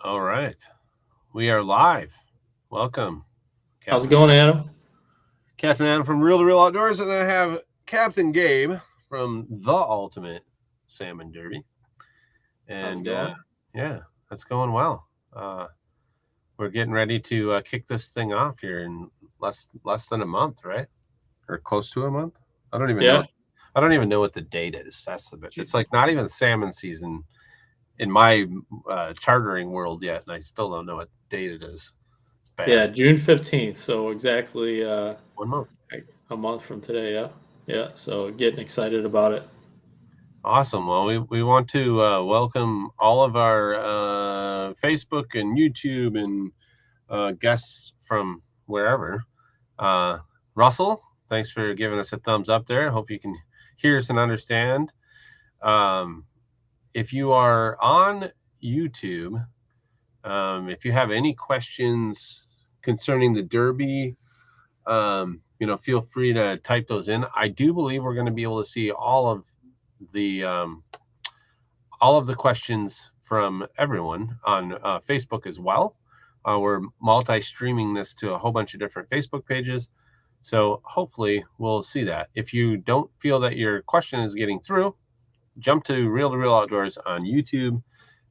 All right. We are live. Welcome, How's it Captain going, Adam? Captain Adam from Real to Real Outdoors, and I have Captain Gabe from the Ultimate Salmon Derby. How's it And going? yeah, that's going well. We're getting ready to kick this thing off here in less than a month, right? Or close to a month. I don't even know. Yeah, I don't even know what the date is. That's the bit. It's like not even salmon season in my chartering world yet, and I still don't know what date it is. It's bad. yeah, June 15th. So exactly 1 month. a month from today. Yeah, yeah. So getting excited about it. Awesome. Well, we want to welcome all of our Facebook and YouTube and guests from wherever. Uh, Russell, thanks for giving us a thumbs up there. I hope you can hear us and understand. Um, if you are on YouTube, if you have any questions concerning the Derby, feel free to type those in. I do believe we're going to be able to see the all of the questions from everyone on Facebook as well. We're multi-streaming this to a whole bunch of different Facebook pages. So hopefully we'll see that. If you don't feel that your question is getting through, jump to Real Outdoors on YouTube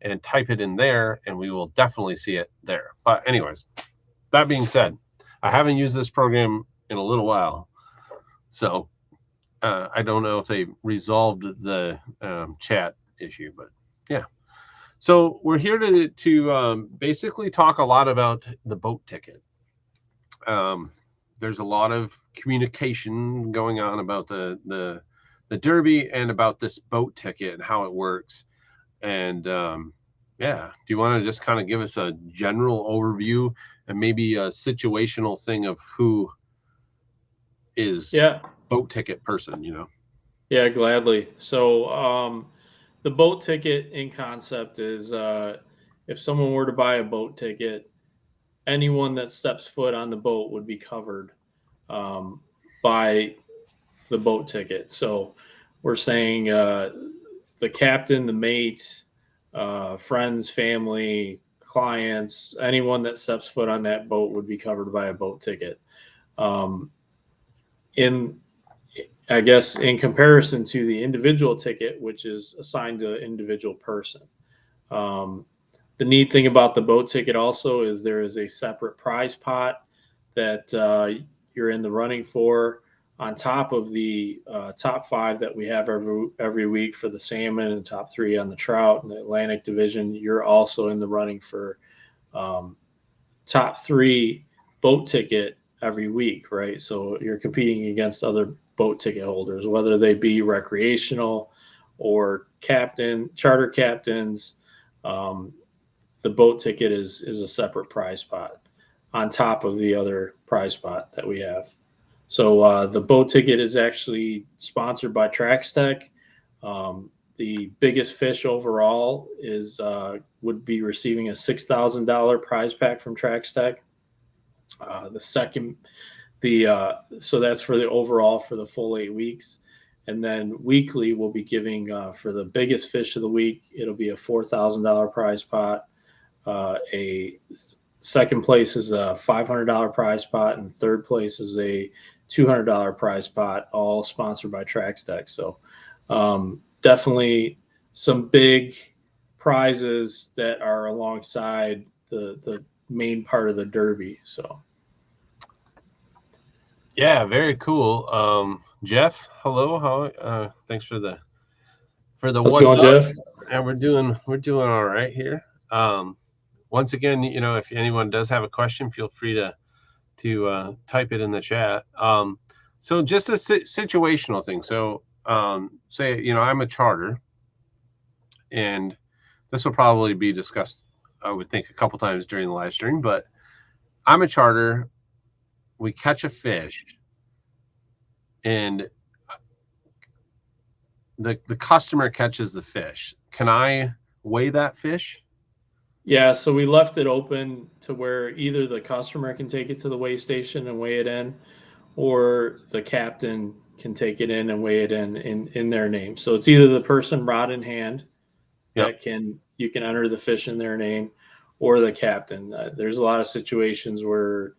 and type it in there, and we will definitely see it there. But anyways, that being said, I haven't used this program in a little while. So I don't know if they resolved the chat issue, but yeah. So we're here to basically talk a lot about the boat ticket. There's a lot of communication going on about the Derby and about this boat ticket and how it works. And yeah, do you want to just kind of give us a general overview and maybe a situational thing of who is Yeah, boat ticket person? yeah, gladly. So the boat ticket in concept is if someone were to buy a boat ticket, anyone that steps foot on the boat would be covered um, by the boat ticket. So we're saying the captain, the mate, friends, family, clients, anyone that steps foot on that boat would be covered by a boat ticket. Um, in I guess in comparison to the individual ticket, which is assigned to an individual person. Um, the neat thing about the boat ticket also is there is a separate prize pot that you're in the running for on top of the top five that we have every week for the salmon and top three on the trout and the Atlantic division. You're also in the running for um, top three boat ticket every week, right? So you're competing against other boat ticket holders, whether they be recreational or charter captains. Um, the boat ticket is a separate prize pot on top of the other prize pot that we have. So the boat ticket is actually sponsored by Trax Tech. The biggest fish overall is would be receiving a $6,000 prize pack from Trax Tech. The second, the so that's for the overall for the full 8 weeks, and then weekly we'll be giving for the biggest fish of the week. It'll be a $4,000 prize pot. A second place is a $500 prize pot, and third place is a $200 prize pot, all sponsored by Trax Tech. So definitely some big prizes that are alongside the main part of the Derby. So Yeah, very cool. Jeff, hello. How? Thanks for the how's it what's going, up. Jeff? And we're doing all right here. Once again, if anyone does have a question, feel free to type it in the chat. So just a situational thing. So say I'm a charter, and this will probably be discussed, I would think, a couple times during the live stream. But I'm a charter. We catch a fish, and the customer catches the fish. Can I weigh that fish? Yeah, so we left it open to where either the customer can take it to the weigh station and weigh it in, or the captain can take it in and weigh it in their name. So it's either the person rod in hand Yep. that can you can enter the fish in their name, or the captain. There's a lot of situations where,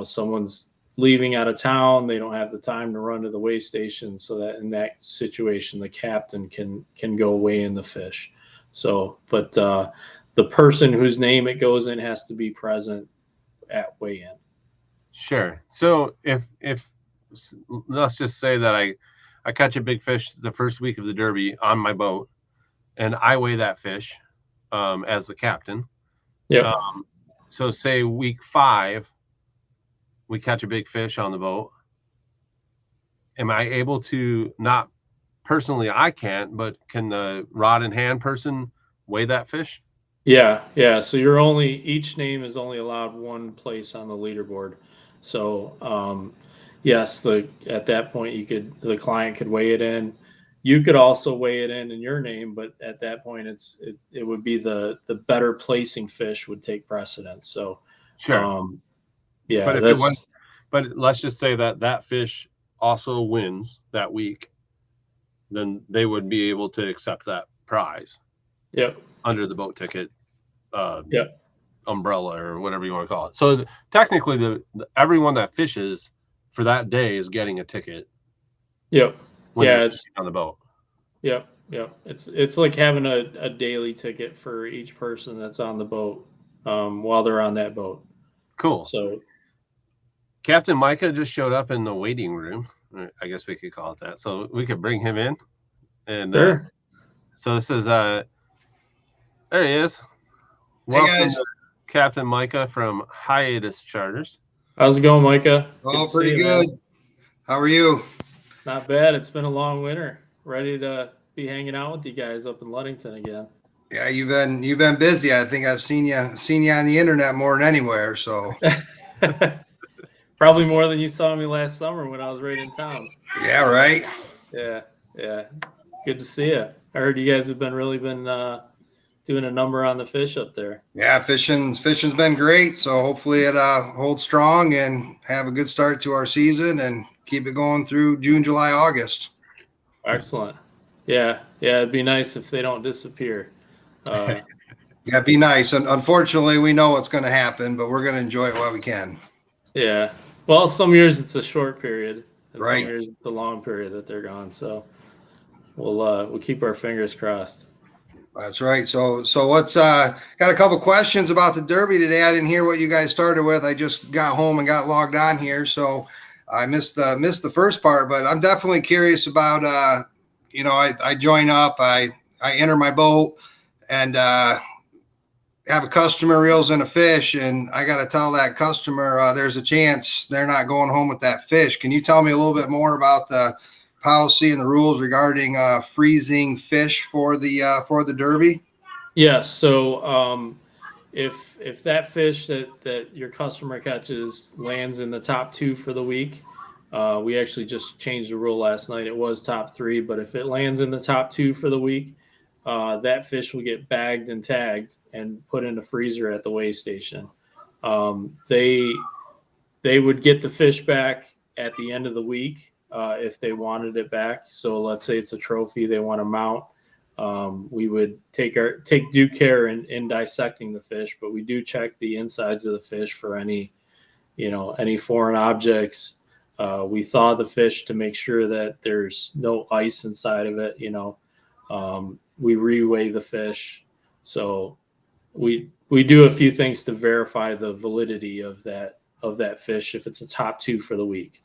someone's leaving out of town, they don't have the time to run to the weigh station, so that in that situation the captain can go weigh in the fish. So, but the person whose name it goes in has to be present at weigh-in. Sure. So if let's just say that I catch a big fish the first week of the Derby on my boat, and I weigh that fish as the captain. Yep. So say week 5, we catch a big fish on the boat. Am I able to, not personally, I can't, but can the rod in hand person weigh that fish? Yeah. So each name is only allowed one place on the leaderboard. So yes, at that point the client could weigh it in. You could also weigh it in your name, but at that point it would be the better placing fish would take precedence. So Sure. yeah, But if it was, but let's just say that fish also wins that week, then they would be able to accept that prize. Yep. Under the boat ticket Yep. umbrella or whatever you want to call it. So technically everyone that fishes for that day is getting a ticket. Yep. Yeah, it's on the boat. Yep. It's like having a daily ticket for each person that's on the boat while they're on that boat. Cool. So Captain Micah just showed up in the waiting room. I guess we could call it that. So we could bring him in. And sure. So this is there he is. Hey Welcome guys. to Captain Micah from Hiatus Charters. How's it going, Micah? Oh, pretty good. Man. How are you? Not bad. It's been a long winter. Ready to be hanging out with you guys up in Ludington again. Yeah, you've been busy. I think I've seen you on the internet more than anywhere. So probably more than you saw me last summer when I was right in town. Yeah, right. Yeah. Good to see you. I heard you guys have been doing a number on the fish up there. Yeah, fishing's been great. So hopefully it holds strong and have a good start to our season and keep it going through June, July, August. Excellent. Yeah. It'd be nice if they don't disappear. Yeah, it'd be nice. And unfortunately, we know what's going to happen, but we're going to enjoy it while we can. Yeah. Well, some years it's a short period, and right. Some years it's a long period that they're gone. So we'll keep our fingers crossed. That's right. So what's got a couple questions about the Derby today. I didn't hear what you guys started with. I just got home and got logged on here, so I missed the first part. But I'm definitely curious about I join up, I enter my boat, and have a customer reels in a fish, and I got to tell that customer there's a chance they're not going home with that fish. Can you tell me a little bit more about the policy and the rules regarding freezing fish for the Derby? Yes. So if that fish that your customer catches lands in the top 2 for the week, we actually just changed the rule last night. It was top 3, but if it lands in the top 2 for the week, that fish will get bagged and tagged and put in a freezer at the weigh station. They would get the fish back at the end of the week if they wanted it back. So let's say it's a trophy they want to mount. We would take due care in dissecting the fish, but we do check the insides of the fish for any foreign objects. We thaw the fish to make sure that there's no ice inside of it. We reweigh the fish. So we do a few things to verify the validity of that fish if it's a top 2 for the week.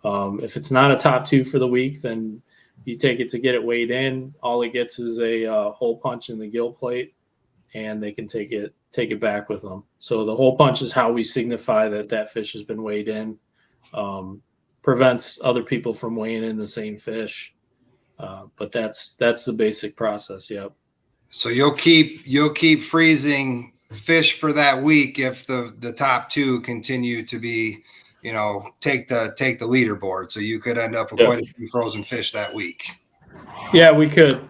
If it's not a top 2 for the week, then you take it to get it weighed in. All it gets is a hole punch in the gill plate, and they can take it back with them. So the hole punch is how we signify that fish has been weighed in. Prevents other people from weighing in the same fish. But that's the basic process. Yep. So you'll keep freezing fish for that week if the top 2 continue to be, take the leaderboard. So you could end up with quite a few frozen fish that week. Yeah, we could.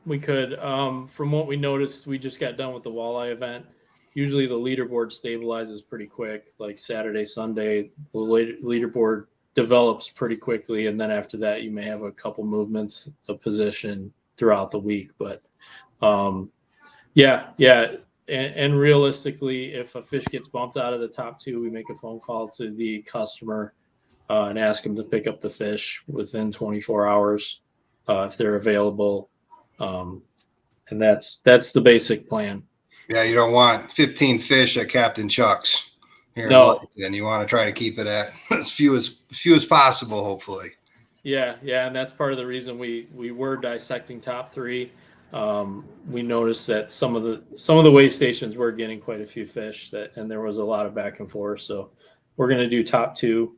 From what we noticed, we just got done with the walleye event. Usually the leaderboard stabilizes pretty quick, like Saturday, Sunday, the leaderboard develops pretty quickly. And then after that, you may have a couple movements of position throughout the week. But and realistically, if a fish gets bumped out of the top 2, we make a phone call to the customer and ask them to pick up the fish within 24 hours if they're available. And that's the basic plan. Yeah, you don't want 15 fish at Captain Chuck's here in Lexington. You want to try to keep it at as few as possible, hopefully. Yeah, and that's part of the reason we were dissecting top 3. We noticed that some of the weigh stations were getting quite a few fish, and there was a lot of back and forth. So we're going to do top 2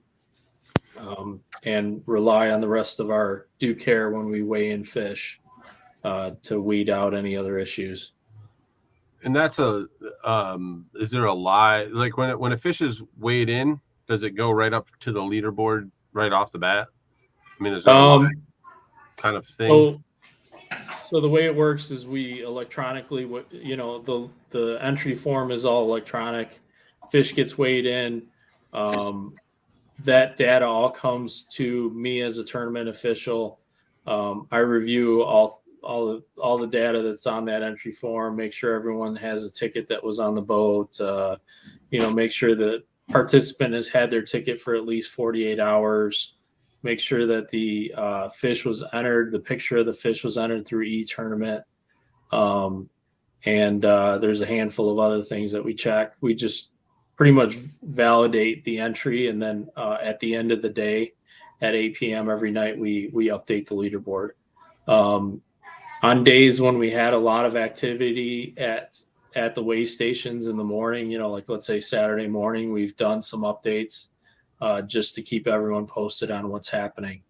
and rely on the rest of our due care when we weigh in fish to weed out any other issues. And that's is there a lie? Like when a fish is weighed in, does it go right up to the leaderboard right off the bat? I mean, is there a lie kind of thing? So the way it works is we electronically, the entry form is all electronic. Fish gets weighed in. That data all comes to me as a tournament official. I review all the data that's on that entry form, make sure everyone has a ticket that was on the boat, make sure the participant has had their ticket for at least 48 hours, make sure that the fish was entered, the picture of the fish was entered through e-tournament. And there's a handful of other things that we check. We just pretty much validate the entry. And then at the end of the day at 8 p.m. every night, we update the leaderboard. On days when we had a lot of activity at the weigh stations in the morning, like let's say Saturday morning, we've done some updates just to keep everyone posted on what's happening.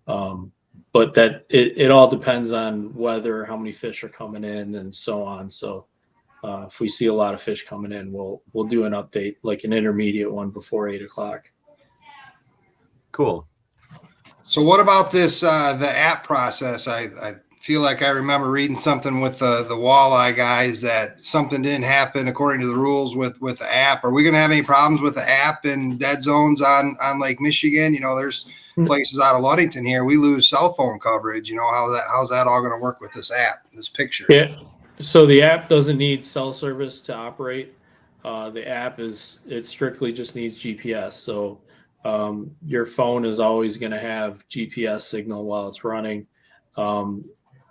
But that it all depends on weather, how many fish are coming in, and so on. So if we see a lot of fish coming in, we'll do an update, like an intermediate one before 8 o'clock. Cool. So what about this the app process? I feel like I remember reading something with the walleye guys that something didn't happen according to the rules with the app. Are we going to have any problems with the app in dead zones on Lake Michigan? There's places out of Ludington here. We lose cell phone coverage. How's that all going to work with this app, this picture? Yeah. So the app doesn't need cell service to operate. The app it strictly just needs GPS. So your phone is always going to have GPS signal while it's running.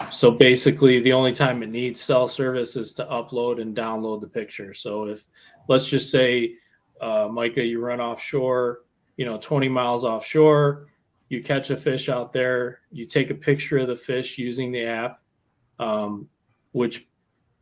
So basically the only time it needs cell service is to upload and download the picture. So if, let's just say, Micah, you run offshore, 20 miles offshore, you catch a fish out there, you take a picture of the fish using the app, which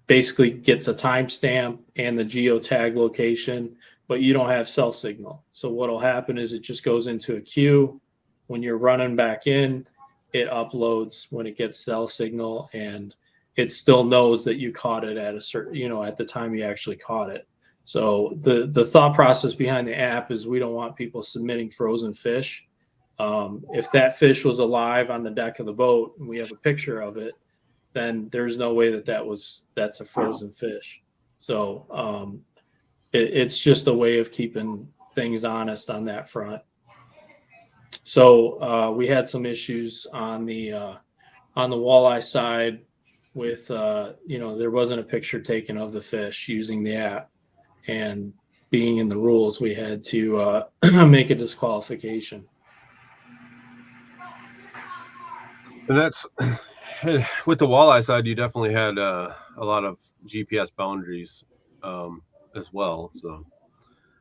basically gets a timestamp and the geotag location, but you don't have cell signal. So what'll happen is it just goes into a queue. When you're running back in, it uploads when it gets cell signal, and it still knows that you caught it at a certain, at the time you actually caught it. So the thought process behind the app is we don't want people submitting frozen fish. If that fish was alive on the deck of the boat and we have a picture of it, then there's no way that's a frozen fish. So it's just a way of keeping things honest on that front. So we had some issues on the walleye side with there wasn't a picture taken of the fish using the app, and being in the rules, we had to make a disqualification. And that's with the walleye side. You definitely had a lot of GPS boundaries as well. So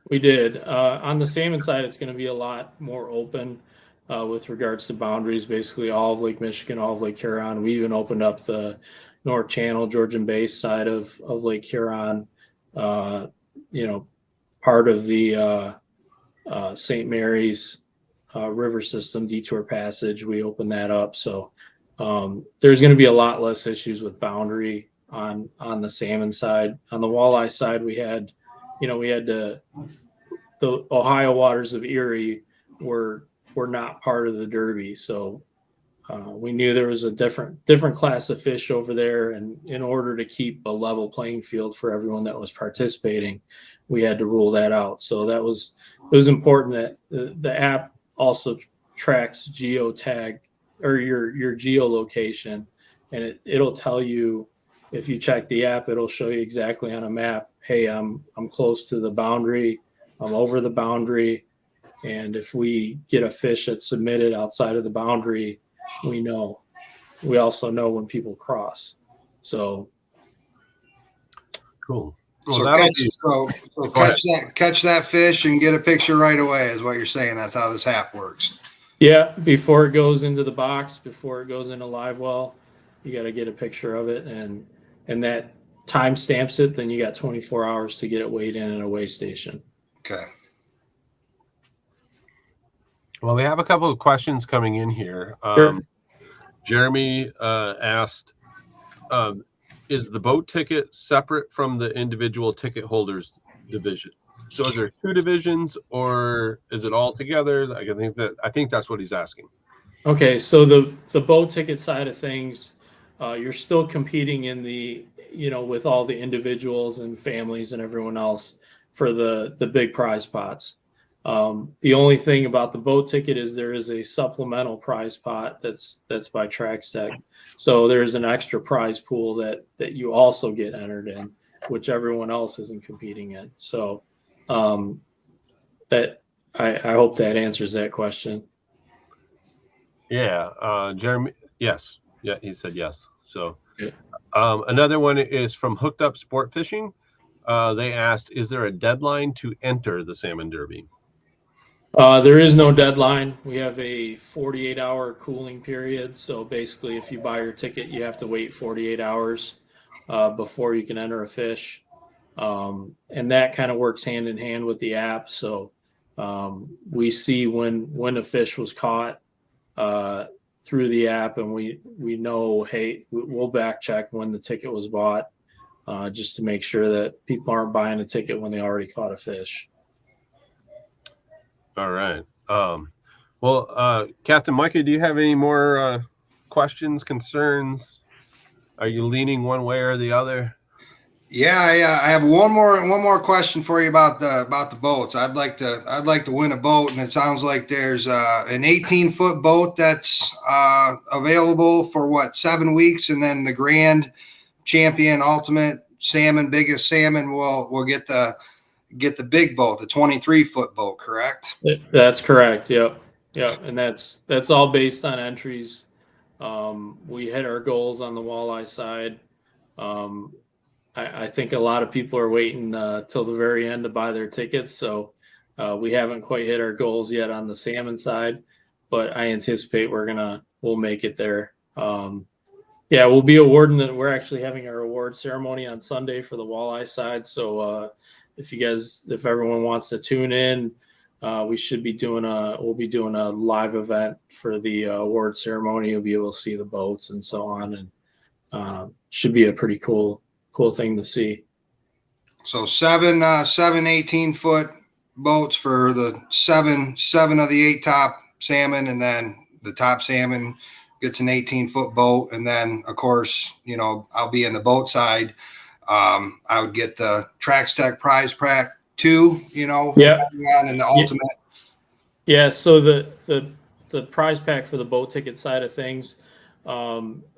we did. On the salmon side, it's going to be a lot more open with regards to boundaries. Basically, all of Lake Michigan, all of Lake Huron. We even opened up the North Channel, Georgian Bay side of Lake Huron. Part of the St. Mary's river system, Detour Passage. We opened that up. So there's going to be a lot less issues with boundary on the salmon side. On the walleye side, we had the Ohio waters of Erie were not part of the Derby. So we knew there was a different class of fish over there. And in order to keep a level playing field for everyone that was participating, we had to rule that out. So it was important that the app also tracks geotag or your geolocation, and it'll tell you if you check the app, it'll show you exactly on a map, hey, I'm close to the boundary, I'm over the boundary. And if we get a fish that's submitted outside of the boundary, we know. We also know when people cross. So cool. Well, So catch that fish and get a picture right away is what you're saying. That's how this app works. yeah, before it goes into the box, before it goes into live well, you got to get a picture of it, and that time stamps it. Then you got 24 hours to get it weighed in a weigh station. Okay. Well, we have a couple of questions coming in here. Sure. Jeremy asked, is the boat ticket separate from the individual ticket holders division? So is there two divisions, or is it all together? I think that's what he's asking. Okay, so the boat ticket side of things, you're still competing in the, with all the individuals and families and everyone else for the big prize pots. The only thing about the boat ticket is there is a supplemental prize pot that's by TrackStech. So there's an extra prize pool that you also get entered in, which everyone else isn't competing in. So that I hope that answers that question. Yeah, Jeremy, yes. Yeah, he said yes. So another one is from Hooked Up Sport Fishing. They asked, is there a deadline to enter the Salmon Derby? There is no deadline. We have a 48-hour cooling period. So basically, if you buy your ticket, you have to wait 48 hours before you can enter a fish. And that kind of works hand in hand with the app. So we see when a fish was caught through the app, and we know, hey, we'll back check when the ticket was bought, just to make sure that people aren't buying a ticket when they already caught a fish. All right. Well, Captain Micah, do you have any more questions, concerns? Are you leaning one way or the other? Yeah, I have one more question for you about the boats. I'd like to win a boat, and it sounds like there's an 18-foot boat that's available for 7 weeks, and then the Grand Champion Ultimate Salmon, biggest salmon, will get the big boat, the 23-foot boat, correct? That's correct. Yep. And that's all based on entries. We hit our goals on the walleye side. I think a lot of people are waiting till the very end to buy their tickets. So we haven't quite hit our goals yet on the salmon side, but I anticipate we'll make it there. We'll be awarding that. We're actually having our award ceremony on Sunday for the walleye side. So if everyone wants to tune in, we'll be doing a live event for the award ceremony. You'll be able to see the boats and so on, and should be a pretty cool thing to see. So seven 18-foot boats for the seven of the 8 top salmon, and then the top salmon gets an 18-foot boat, and then of course I'll be in the boat side. I would get the TrackStech prize pack too, and the ultimate. Yeah, so the prize pack for the boat ticket side of things,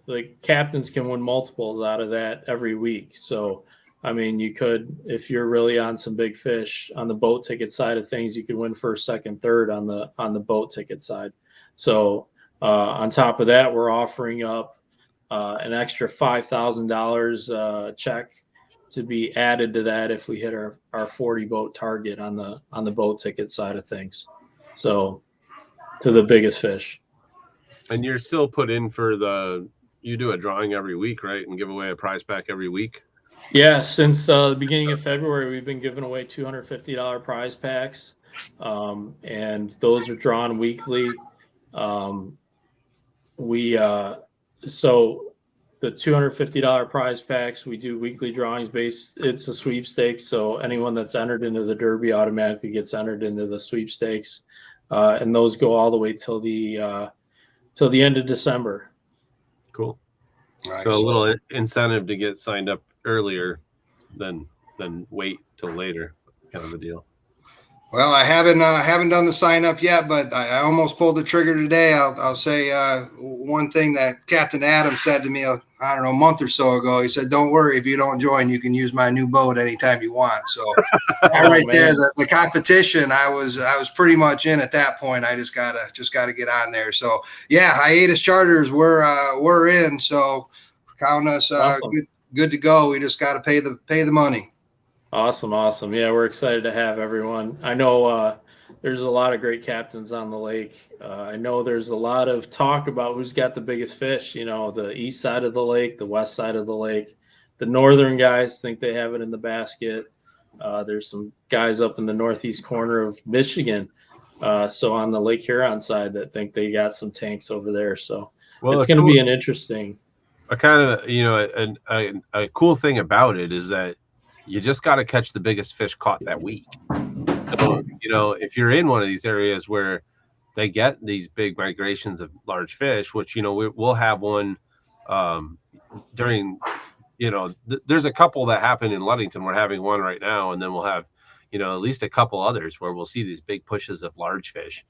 the captains can win multiples out of that every week. So, I mean, you could, if you're really on some big fish on the boat ticket side of things, you could win first, second, third on the boat ticket side. So, on top of that, we're offering up an extra $5,000 check to be added to that if we hit our 40 boat target on the boat ticket side of things. So, to the biggest fish. And you're still put in for you do a drawing every week, right? And give away a prize pack every week? Yeah, since the beginning of February, we've been giving away $250 prize packs. And those are drawn weekly. So the $250 prize packs, we do weekly drawings based. It's a sweepstakes. So anyone that's entered into the Derby automatically gets entered into the sweepstakes. And those go all the way till the end of December. Cool. Right, so a little incentive to get signed up earlier than wait till later, kind of a deal. Well, I haven't done the sign up yet, but I almost pulled the trigger today. I'll say one thing that Captain Adam said to me, I don't know, a month or so ago. He said, "Don't worry, if you don't join, you can use my new boat anytime you want." So right there, the competition, I was pretty much in at that point. I just gotta get on there. So yeah, hiatus charters, we're in. So count us Awesome. good to go. We just got to pay the money. Awesome. Yeah, we're excited to have everyone. I know there's a lot of great captains on the lake. I know there's a lot of talk about who's got the biggest fish, the east side of the lake, the west side of the lake. The northern guys think they have it in the basket. There's some guys up in the northeast corner of Michigan, so on the Lake Huron side, that think they got some tanks over there. So it's going to be an interesting. A kind of, a cool thing about it is that you just got to catch the biggest fish caught that week. So, if you're in one of these areas where they get these big migrations of large fish, which, we'll have one during, there's a couple that happen in Ludington. We're having one right now, and then we'll have, at least a couple others where we'll see these big pushes of large fish.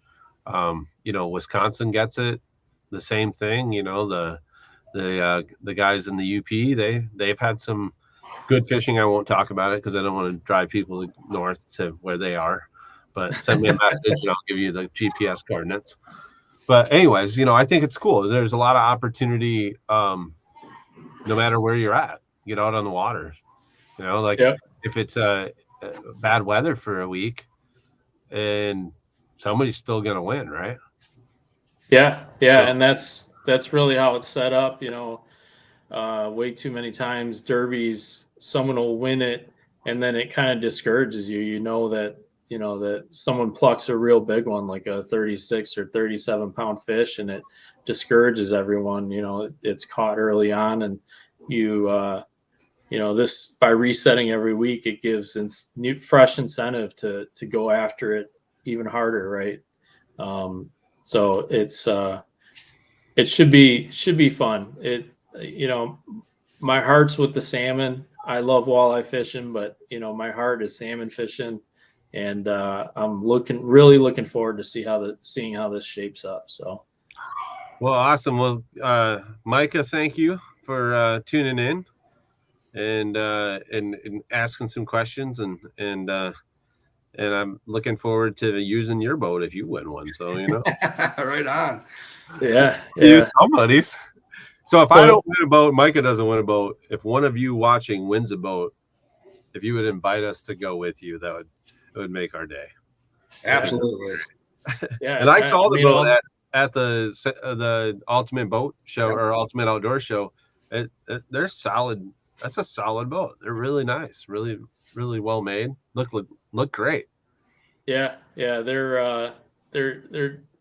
Wisconsin gets it, the same thing, the guys in the UP, they've had some good fishing. I won't talk about it because I don't want to drive people north to where they are, but send me a message and I'll give you the GPS coordinates. But anyways, I think it's cool. There's a lot of opportunity, no matter where you're at, get out on the water, if it's bad weather for a week and somebody's still going to win. Right. Yeah. So, and that's really how it's set up. Way too many times derbies, someone will win it and then it kind of discourages you. That someone plucks a real big one, like a 36 or 37 pound fish, and it discourages everyone. It's caught early on, and this, by resetting every week, it gives new fresh incentive to go after it even harder. Right. So it should be fun. My heart's with the salmon. I love walleye fishing, but my heart is salmon fishing, and I'm really looking forward to seeing how this shapes up. So, well, awesome. Well, Micah, thank you for tuning in and asking some questions, and I'm looking forward to using your boat if you win one. So right on. Yeah. Use somebody's. So if I don't win a boat, Micah doesn't win a boat. If one of you watching wins a boat, if you would invite us to go with you, it would make our day. Absolutely. Yeah. And I saw the boat at the Ultimate Boat Show or Ultimate Outdoor Show. They're solid. That's a solid boat. They're really nice, really, really well made. Look great. Yeah. They're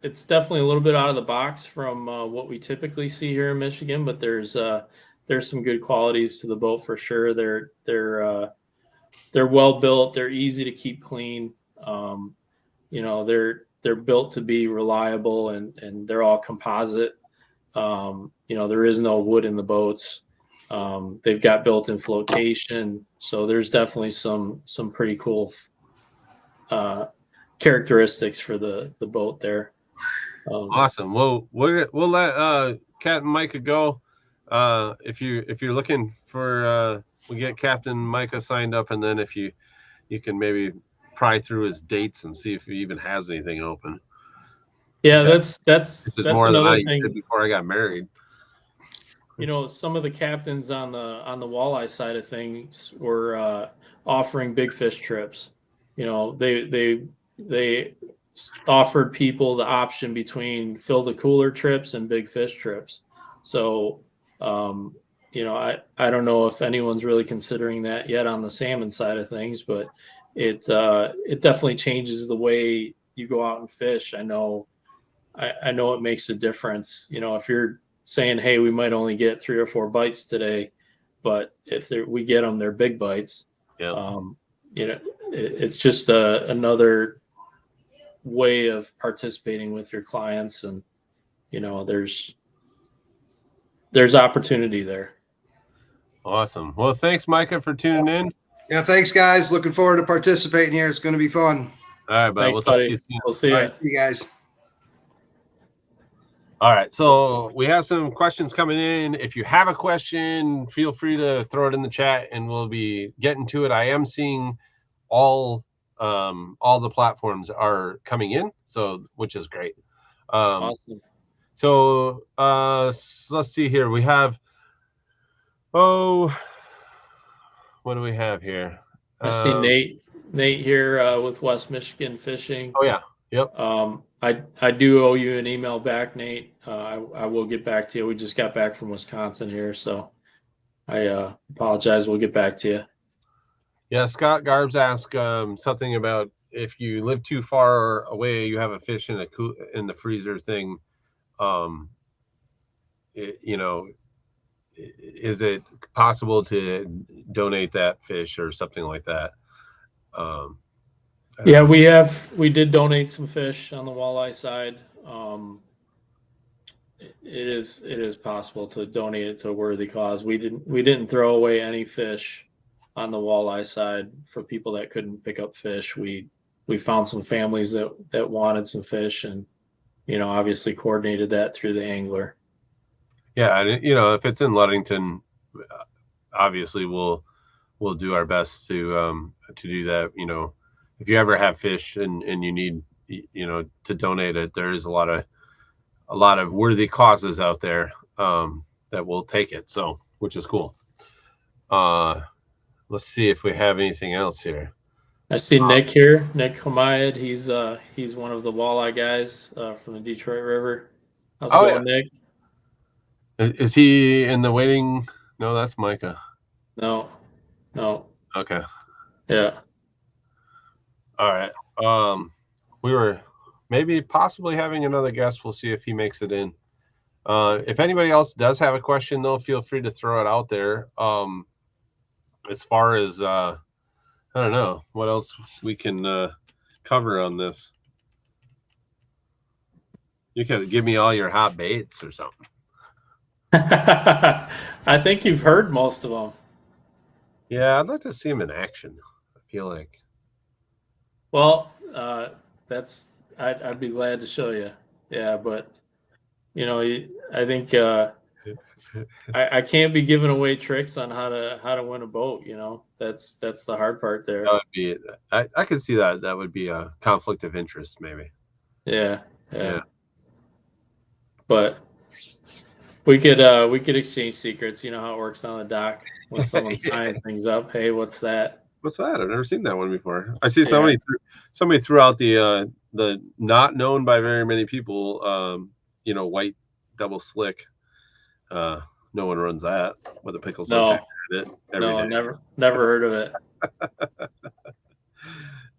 it's definitely a little bit out of the box from what we typically see here in Michigan, but there's some good qualities to the boat for sure. They're well built. They're easy to keep clean. They're built to be reliable, and they're all composite. There is no wood in the boats. They've got built-in flotation, so there's definitely some pretty cool characteristics for the boat there. Awesome. Well, we'll let Captain Micah go. If you're looking for, we'll get Captain Micah signed up, and then if you can maybe pry through his dates and see if he even has anything open. Yeah, that's more another than I thing. did before I got married. Some of the captains on the walleye side of things were offering big fish trips. They offered people the option between fill the cooler trips and big fish trips. So, I don't know if anyone's really considering that yet on the salmon side of things, but it definitely changes the way you go out and fish. I know it makes a difference. If you're saying, hey, we might only get 3 or 4 bites today, but if we get them, they're big bites. Yeah. It's just another way of participating with your clients, and there's opportunity there. Awesome. Well, thanks, Micah, for tuning in. Yeah, thanks, guys. Looking forward to participating here. It's going to be fun. All right, bud. Thanks, We'll talk buddy. to you soon. We'll see All you. right, see you guys. All right, so we have some questions coming in. If you have a question, feel free to throw it in the chat, and we'll be getting to it. I am seeing all the platforms are coming in, so which is great. Awesome. So let's see here. We have what do we have here? I see Nate here with West Michigan Fishing. Oh yeah, yep. I do owe you an email back, Nate. I will get back to you. We just got back from Wisconsin here, so I apologize. We'll get back to you. Yeah, Scott Garbs asked something about if you live too far away, you have a fish in the freezer thing. Is it possible to donate that fish or something like that? Yeah, we did donate some fish on the walleye side. It is possible to donate it to a worthy cause. We didn't throw away any fish on the walleye side for people that couldn't pick up fish. We found some families that wanted some fish, and obviously coordinated that through the angler. Yeah, and if it's in Ludington, obviously we'll do our best to do that. If you ever have fish and you need to donate it, there is a lot of worthy causes out there that will take it. So, which is cool. Let's see if we have anything else here. I see Nick here, Nick Hamayed. He's one of the walleye guys from the Detroit River. How's it going, yeah. Nick? Is he in the waiting? No, that's Micah. No. Okay. Yeah. All right. We were maybe possibly having another guest. We'll see if he makes it in. If anybody else does have a question, though, feel free to throw it out there. As far as I don't know what else we can cover on this. You could give me all your hot baits or something. I think you've heard most of them. Yeah, I'd like to see him in action. I feel like. Well, I'd be glad to show you. Yeah, but I think I can't be giving away tricks on how to win a boat. That's the hard part there. That would be. I could see that. That would be a conflict of interest, maybe. Yeah. But we could exchange secrets. You know how it works on the dock when someone's tying things up. Hey, what's that? What's that? I've never seen that one before. I see somebody threw out the not known by very many people. White double slick. No one runs that with a pickle subject in it every day. Never heard of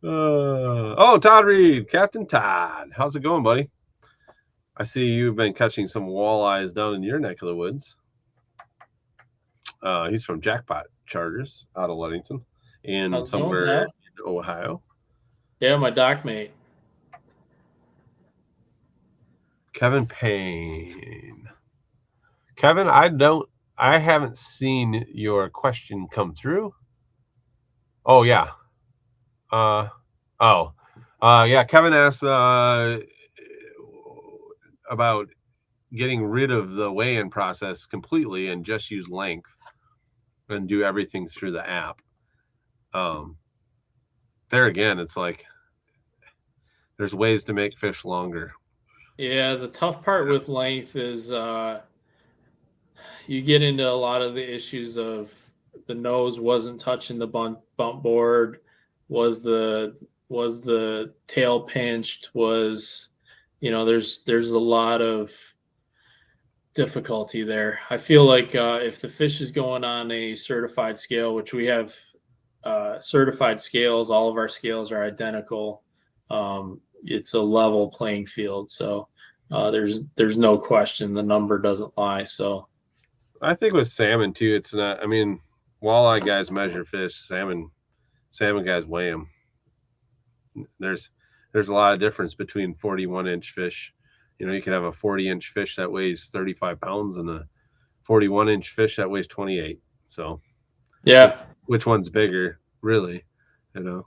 it. Todd Reed, Captain Todd. How's it going, buddy? I see you've been catching some walleyes down in your neck of the woods. He's from Jackpot Charters out of Ludington and somewhere in Ohio. Yeah, my dock mate. Kevin Payne. Kevin, I haven't seen your question come through. Oh yeah. Kevin asked about getting rid of the weigh-in process completely and just use length and do everything through the app. There again, it's like there's ways to make fish longer. Yeah, the tough part with length is you get into a lot of the issues of the nose wasn't touching the bump board, was the tail pinched, there's a lot of difficulty there. I feel like if the fish is going on a certified scale, which we have certified scales, all of our scales are identical. It's a level playing field. So there's no question the number doesn't lie. So I think with salmon too, it's not, walleye guys measure fish, salmon guys weigh them. There's a lot of difference between 41-inch fish. You could have a 40-inch fish that weighs 35 pounds and a 41-inch fish that weighs 28. So yeah, which one's bigger, really? Yeah.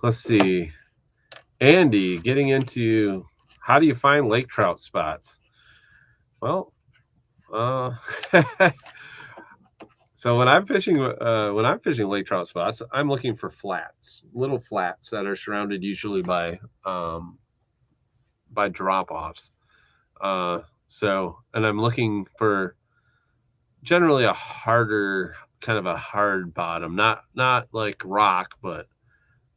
let's see. Andy, getting into how do you find lake trout spots? Well, so when I'm fishing lake trout spots, I'm looking for flats, little flats that are surrounded usually by drop offs. So, and I'm looking for generally a harder, kind of a hard bottom, not like rock, but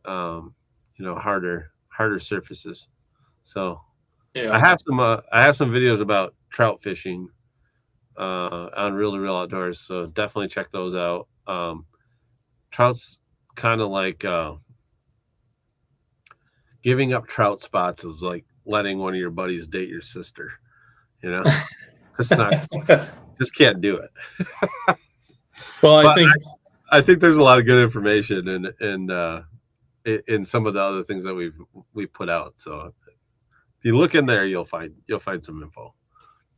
harder surfaces. So Yeah. I have some videos about trout fishing on Reel to Reel Outdoors, so definitely check those out. Trout's kind of like giving up trout spots is like letting one of your buddies date your sister. Just can't do it. Well, I think there's a lot of good information in some of the other things that we've put out. So if you look in there, you'll find some info.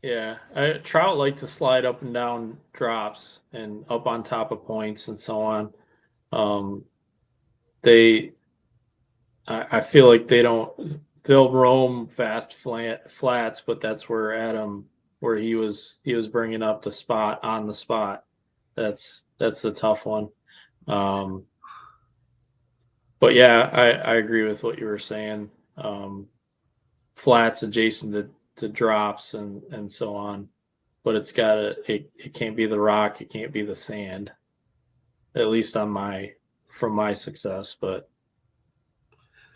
Yeah, trout like to slide up and down drops and up on top of points and so on. I feel like they'll roam fast flats, but that's where Adam, where he was bringing up the spot on the spot. That's the tough one. But yeah, I agree with what you were saying. Flats adjacent to drops and so on, but it can't be the rock, it can't be the sand, at least from my success. But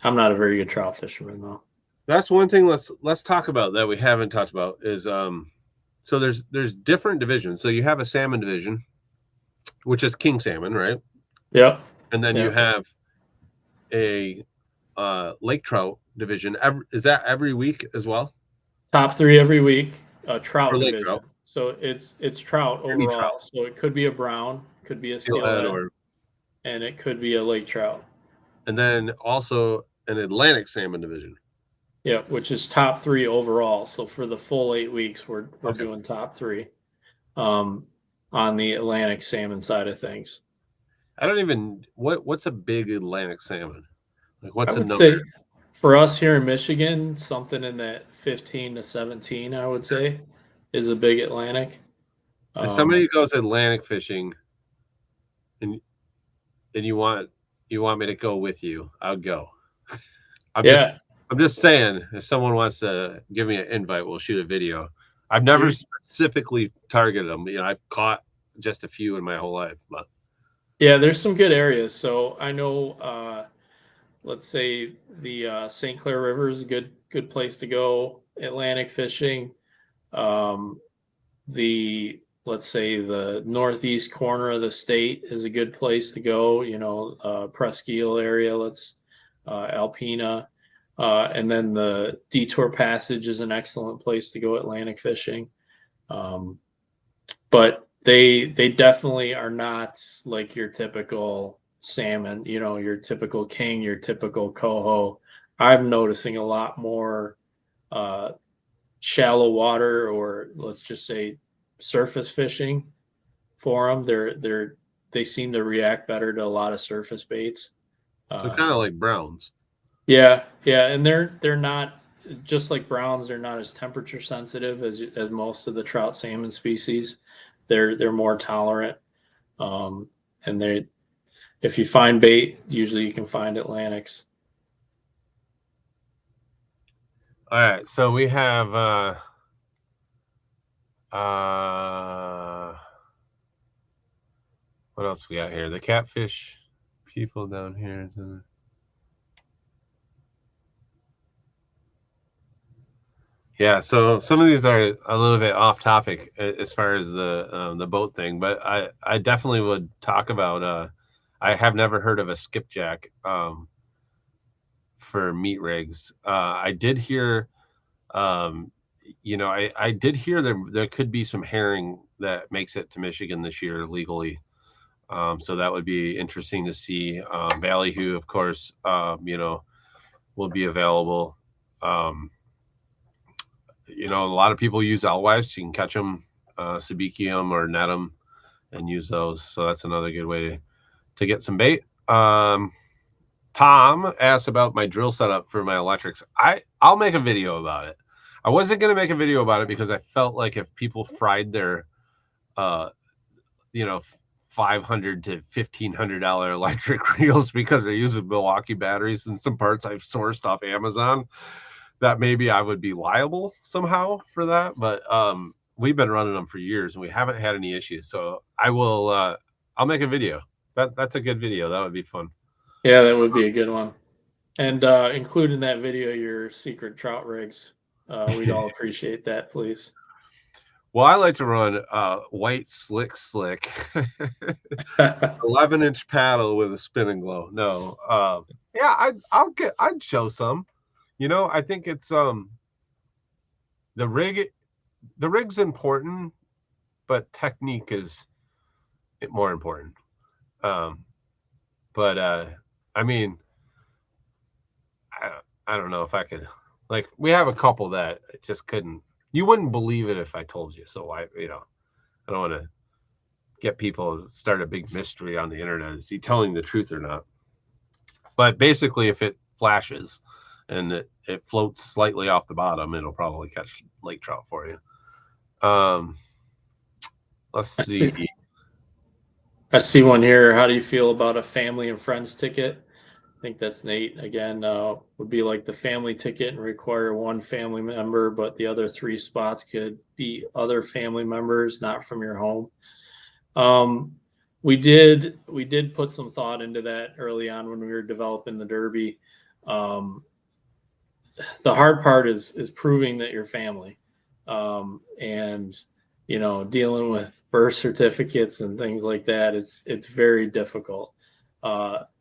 I'm not a very good trout fisherman though. That's one thing let's talk about that we haven't talked about is so there's different divisions. So you have a salmon division, which is king salmon, right? Yep. And then you have a lake trout division. Is that every week as well? Top 3 every week. Trout division. Trout. So it's trout overall. Trout. So it could be a brown, could be a steelhead, and it could be a lake trout. And then also an Atlantic salmon division. Yeah, which is top 3 overall. So for the full 8 weeks, we're doing top 3 on the Atlantic salmon side of things. I don't even what's a big Atlantic salmon? Like what's a number? Say for us here in Michigan, something in that 15 to 17, I would say, is a big Atlantic. If somebody goes Atlantic fishing, and you want me to go with you, I'll go. I'm just saying, if someone wants to give me an invite, we'll shoot a video. I've never specifically targeted them. I've caught just a few in my whole life, but yeah, there's some good areas. So I know, let's say the St. Clair River is a good place to go. Atlantic fishing. Let's say the northeast corner of the state is a good place to go. Presque Isle area. Alpena. And then the Detour Passage is an excellent place to go Atlantic fishing. But they definitely are not like your typical salmon, your typical king, your typical coho. I'm noticing a lot more shallow water, or let's just say surface fishing for them. They seem to react better to a lot of surface baits. So kind of like browns. Yeah, and they're not, just like browns, they're not as temperature sensitive as most of the trout salmon species. They're more tolerant, and if you find bait, usually you can find Atlantics. All right, so we have what else we got here? The catfish people down here. Yeah, so some of these are a little bit off topic as far as the boat thing, but I definitely would talk about. I have never heard of a skipjack for meat rigs. I did hear, I did hear there could be some herring that makes it to Michigan this year legally. So that would be interesting to see. Ballyhoo, of course, will be available. A lot of people use alewives. You can catch them, sabiki them, or net them, and use those. So that's another good way to get some bait. Tom asked about my drill setup for my electrics. I'll make a video about it. I wasn't going to make a video about it because I felt like if people fried their, $500 to $1,500 electric reels because they're using Milwaukee batteries and some parts I've sourced off Amazon, that maybe I would be liable somehow for that. But we've been running them for years and we haven't had any issues. So I'll make a video. That's a good video. That would be fun. Yeah, that would be a good one. And include in that video your secret trout rigs. We'd all appreciate that, please. Well, I like to run white slick 11-inch paddle with a spinning glow. No, yeah, I'd show some. I think it's the rig's important, but technique is more important. But I mean, I don't know if I could. Like, we have a couple that just couldn't. You wouldn't believe it if I told you. So I don't want to get people to start a big mystery on the internet. Is he telling the truth or not? But basically, if it flashes and it floats slightly off the bottom, it'll probably catch lake trout for you. Let's see. I see one here. How do you feel about a family and friends ticket? I think that's Nate. Again, would be like the family ticket and require one family member, but the other 3 spots could be other family members, not from your home. We did put some thought into that early on when we were developing the Derby. The hard part is proving that you're family, and dealing with birth certificates and things like that. It's very difficult.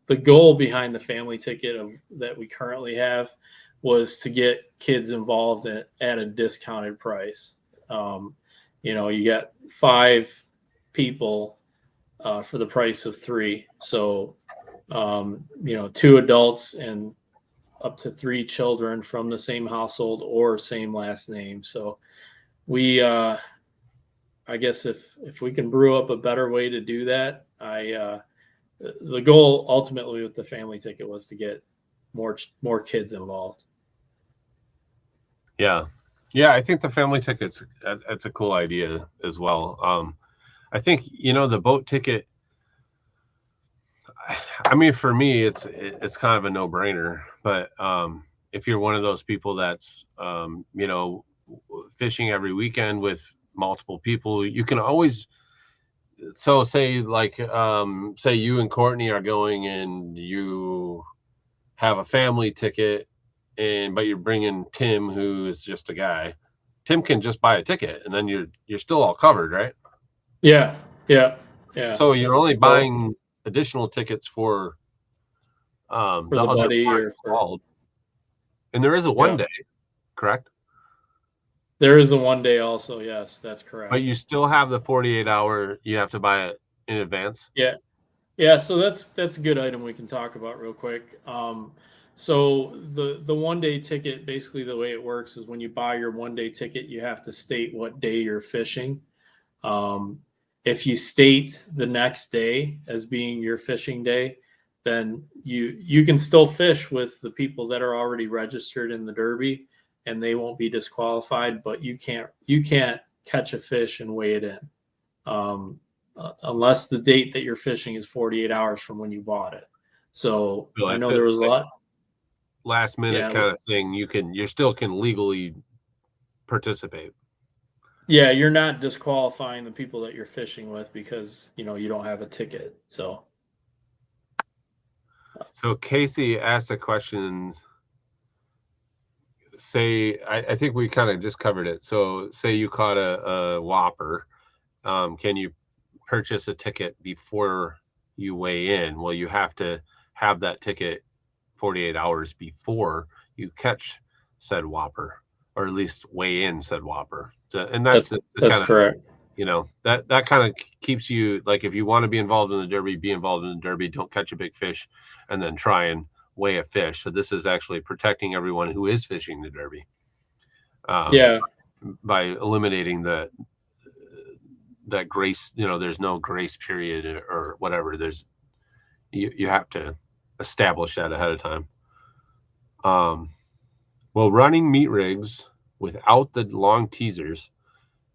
The goal behind the family ticket that we currently have was to get kids involved at a discounted price. You got 5 people for the price of 3. So, 2 adults and up to 3 children from the same household or same last name. So we, I guess if we can brew up a better way to do that, the goal ultimately with the family ticket was to get more kids involved. Yeah, I think the family ticket's that's a cool idea as well. I think the boat ticket. I mean, for me, it's kind of a no-brainer. But if you're one of those people that's fishing every weekend with multiple people, you can always. So say you and Courtney are going and you have a family ticket, but you're bringing Tim, who is just a guy. Tim can just buy a ticket, and then you're still all covered, right? Yeah. So you're only buying additional tickets for the buddy or for. And there is a 1 day, correct? There is a 1 day also. Yes, that's correct. But you still have the 48-hour. You have to buy it in advance. Yeah. So that's a good item we can talk about real quick. So the 1 day ticket, basically the way it works is when you buy your 1 day ticket, you have to state what day you're fishing. If you state the next day as being your fishing day, then you can still fish with the people that are already registered in the Derby, and they won't be disqualified. But you can't catch a fish and weigh it in unless the date that you're fishing is 48 hours from when you bought it. So I know there was a lot last minute kind of thing. You still can legally participate. Yeah, you're not disqualifying the people that you're fishing with because you don't have a ticket. So Casey asked a question. I think we kind of just covered it. So say you caught a whopper, can you purchase a ticket before you weigh in? Well, you have to have that ticket 48 hours before you catch said whopper, or at least weigh in said whopper. So, and that's correct. That kind of keeps you, like, if you want to be involved in the Derby, be involved in the Derby. Don't catch a big fish and then try and weigh a fish. So this is actually protecting everyone who is fishing the Derby. By eliminating that grace, there's no grace period or whatever. You have to establish that ahead of time. Well, running meat rigs without the long teasers,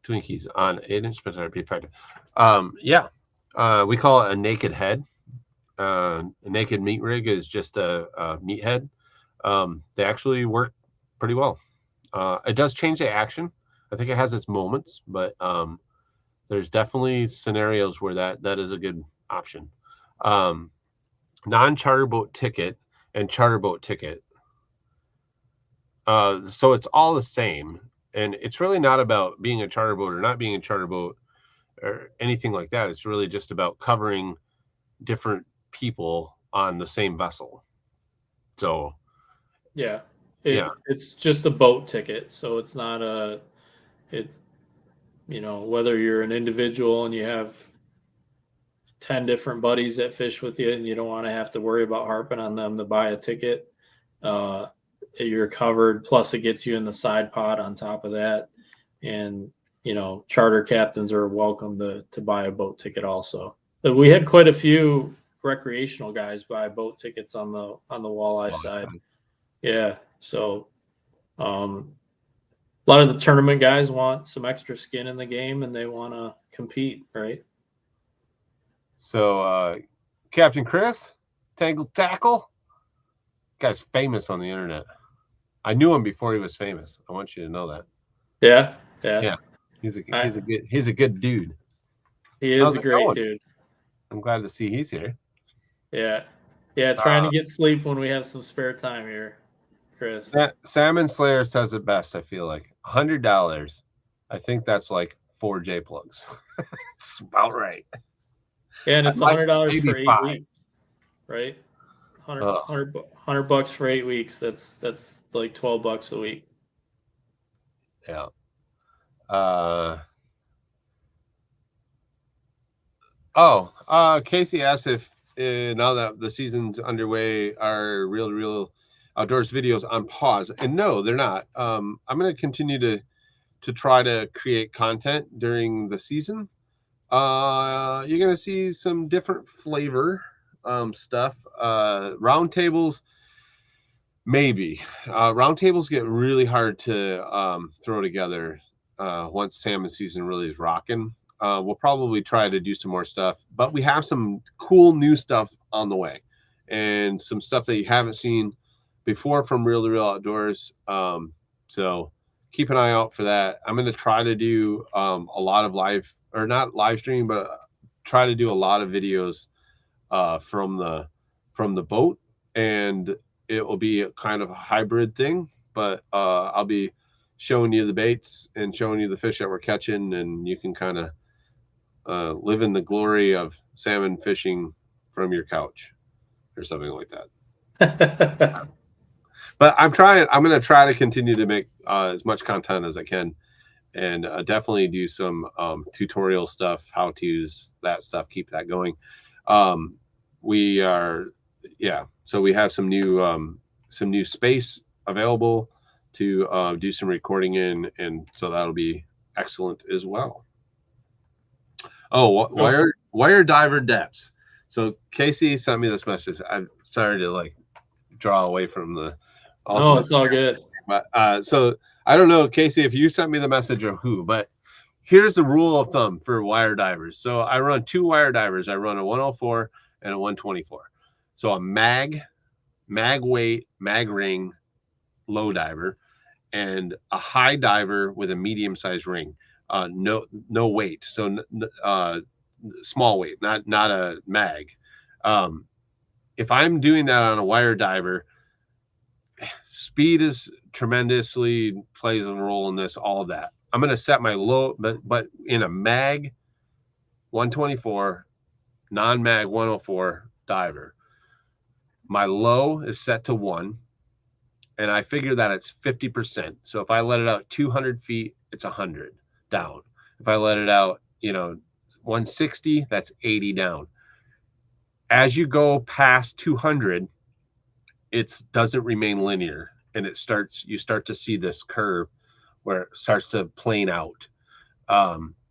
Twinkies on 8-inch better be effective. We call it a naked head. A naked meat rig is just a meat head. They actually work pretty well. It does change the action. I think it has its moments, but there's definitely scenarios where that is a good option. Non-charter boat ticket and charter boat ticket. So it's all the same, and it's really not about being a charter boat or not being a charter boat or anything like that. It's really just about covering different people on the same vessel. So it's just a boat ticket, so it's not whether you're an individual and you have 10 different buddies that fish with you and you don't want to have to worry about harping on them to buy a ticket. You're covered, plus it gets you in the side pod on top of that. And charter captains are welcome to buy a boat ticket also. But we had quite a few recreational guys buy boat tickets on the walleye side. Yeah, so a lot of the tournament guys want some extra skin in the game and they want to compete, right? So Captain Chris, Tangled Tackle, guy's famous on the internet. I knew him before he was famous. I want you to know that. Yeah. He's a good dude. He is a great dude. I'm glad to see he's here. Yeah. Trying to get sleep when we have some spare time here, Chris. Salmon Slayer says it best. I feel like $100. I think that's like 4 J plugs. It's about right. Yeah, and it's $100 for 8 weeks, right? $100 for 8 weeks. That's like $12 a week. Yeah. Casey asked if now that the season's underway, are real outdoors videos on pause? And no, they're not. I'm going to continue to try to create content during the season. You're going to see some different flavor stuff. Roundtables, maybe. Roundtables get really hard to throw together once salmon season really is rocking. We'll probably try to do some more stuff, but we have some cool new stuff on the way and some stuff that you haven't seen before from Reel to Reel Outdoors. So keep an eye out for that. I'm going to try to do a lot of not live stream, but try to do a lot of videos from the boat, and it will be kind of a hybrid thing, but I'll be showing you the baits and showing you the fish that we're catching, and you can kind of live in the glory of salmon fishing from your couch or something like that. But I'm going to try to continue to make as much content as I can, and definitely do some tutorial stuff, how to's, that stuff, keep that going. So we have some new space available to do some recording in, and so that'll be excellent as well. Wire diver depths. So Casey sent me this message. I'm sorry to draw away from the. It's all good. But so I don't know, Casey, if you sent me the message or who, but here's the rule of thumb for wire divers. So I run 2 wire divers. I run a 104 and a 124. So a mag weight, mag ring, low diver, and a high diver with a medium sized ring. No weight. So small weight, not a mag. If I'm doing that on a wire diver, speed is tremendously plays a role in this, all of that. I'm going to set my low, but in a mag 124, non-mag 104 diver, my low is set to 1, and I figure that it's 50%. So if I let it out 200 feet, it's 100 down. If I let it out, 160, that's 80 down. As you go past 200, it doesn't remain linear, and you start to see this curve where it starts to plane out.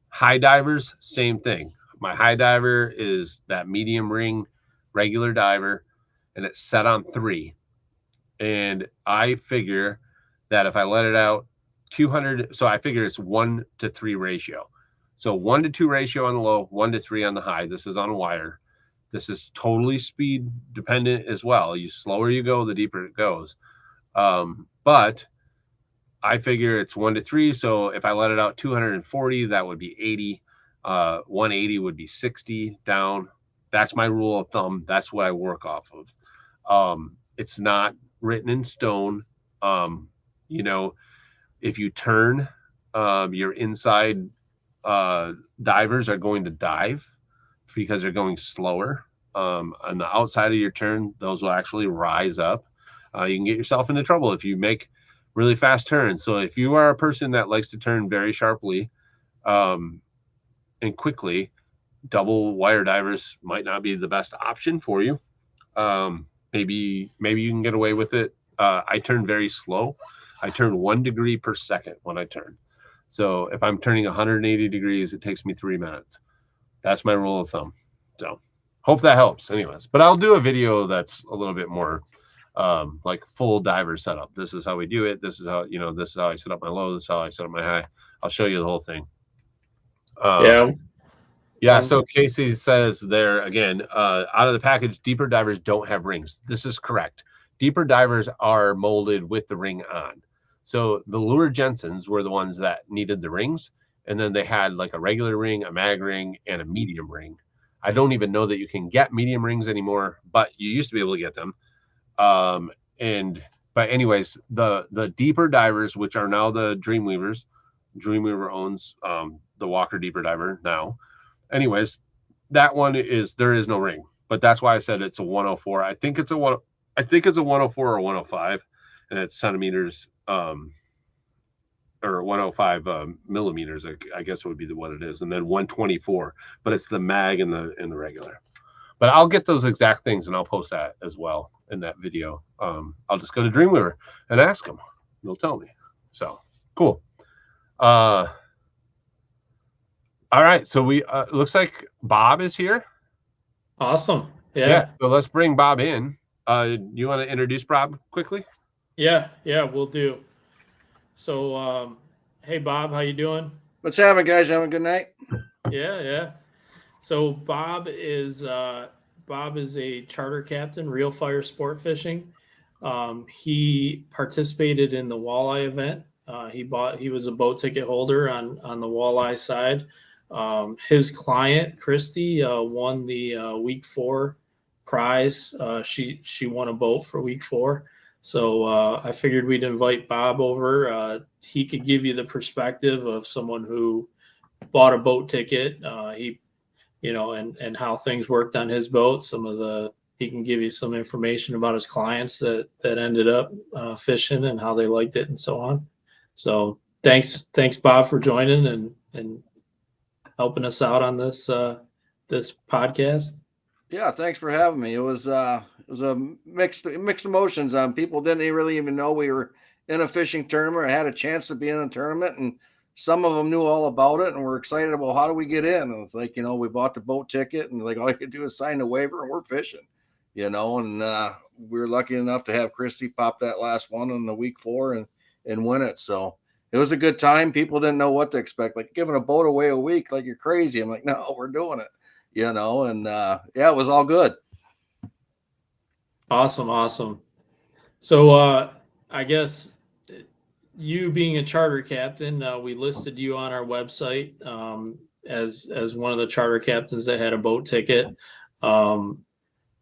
High divers, same thing. My high diver is that medium ring regular diver, and it's set on 3. And I figure that if I let it out 200, so I figure it's 1 to 3 ratio. So 1 to 2 ratio on the low, 1 to 3 on the high. This is on a wire. This is totally speed dependent as well. You slower you go, the deeper it goes. But I figure it's 1 to 3. So if I let it out 240, that would be 80. 180 would be 60 down. That's my rule of thumb. That's what I work off of. It's not written in stone. You know, if you turn, your inside divers are going to dive because they're going slower. On the outside of your turn, those will actually rise up. You can get yourself into trouble if you make really fast turns. So if you are a person that likes to turn very sharply and quickly, double wire divers might not be the best option for you. Maybe you can get away with it. I turn very slow. I turn 1 degree per second when I turn. So if I'm turning 180 degrees, it takes me 3 minutes. That's my rule of thumb. So hope that helps anyways. But I'll do a video that's a little bit more like full diver setup. This is how we do it. This is how, this is how I set up my low. This is how I set up my high. I'll show you the whole thing. Yeah. So Casey says there again, out of the package, deeper divers don't have rings. This is correct. Deeper divers are molded with the ring on. So the Lure Jensens were the ones that needed the rings. And then they had like a regular ring, a mag ring, and a medium ring. I don't even know that you can get medium rings anymore, but you used to be able to get them. But anyways, the deeper divers, which are now the Dreamweavers, Dreamweaver owns the Walker Deeper Diver now. Anyways, that one there is no ring, but that's why I said it's a 104. I think it's a 104 or 105, and it's centimeters, or 105 millimeters. I guess would be what it is, and then 124. But it's the mag and the regular. But I'll get those exact things and I'll post that as well in that video. I'll just go to Dreamweaver and ask them. They'll tell me. So cool. All right, so we looks like Bob is here. Awesome. Yeah. So let's bring Bob in. You want to introduce Bob quickly? Yeah, we'll do. So, hey Bob, how you doing? What's happening, guys? Having a good night? Yeah. So Bob is a charter captain, Real Fire Sport Fishing. He participated in the walleye event. He was a boat ticket holder on the walleye side. His client, Christy, won the week 4 prize. She won a boat for week 4. So I figured we'd invite Bob over. He could give you the perspective of someone who bought a boat ticket. And how things worked on his boat. He can give you some information about his clients that ended up fishing and how they liked it and so on. So thanks Bob for joining and helping us out on this podcast. Yeah, thanks for having me. It was a mixed emotions. People didn't really even know we were in a fishing tournament or had a chance to be in a tournament, and some of them knew all about it and were excited about how do we get in. And it's like, we bought the boat ticket and like all you could do is sign the waiver and we're fishing, and we were lucky enough to have Christy pop that last one in the week 4 and win it. So it was a good time. People didn't know what to expect, like giving a boat away a week, like you're crazy. I'm like, no, we're doing it, and it was all good. Awesome. So I guess you being a charter captain, we listed you on our website as one of the charter captains that had a boat ticket.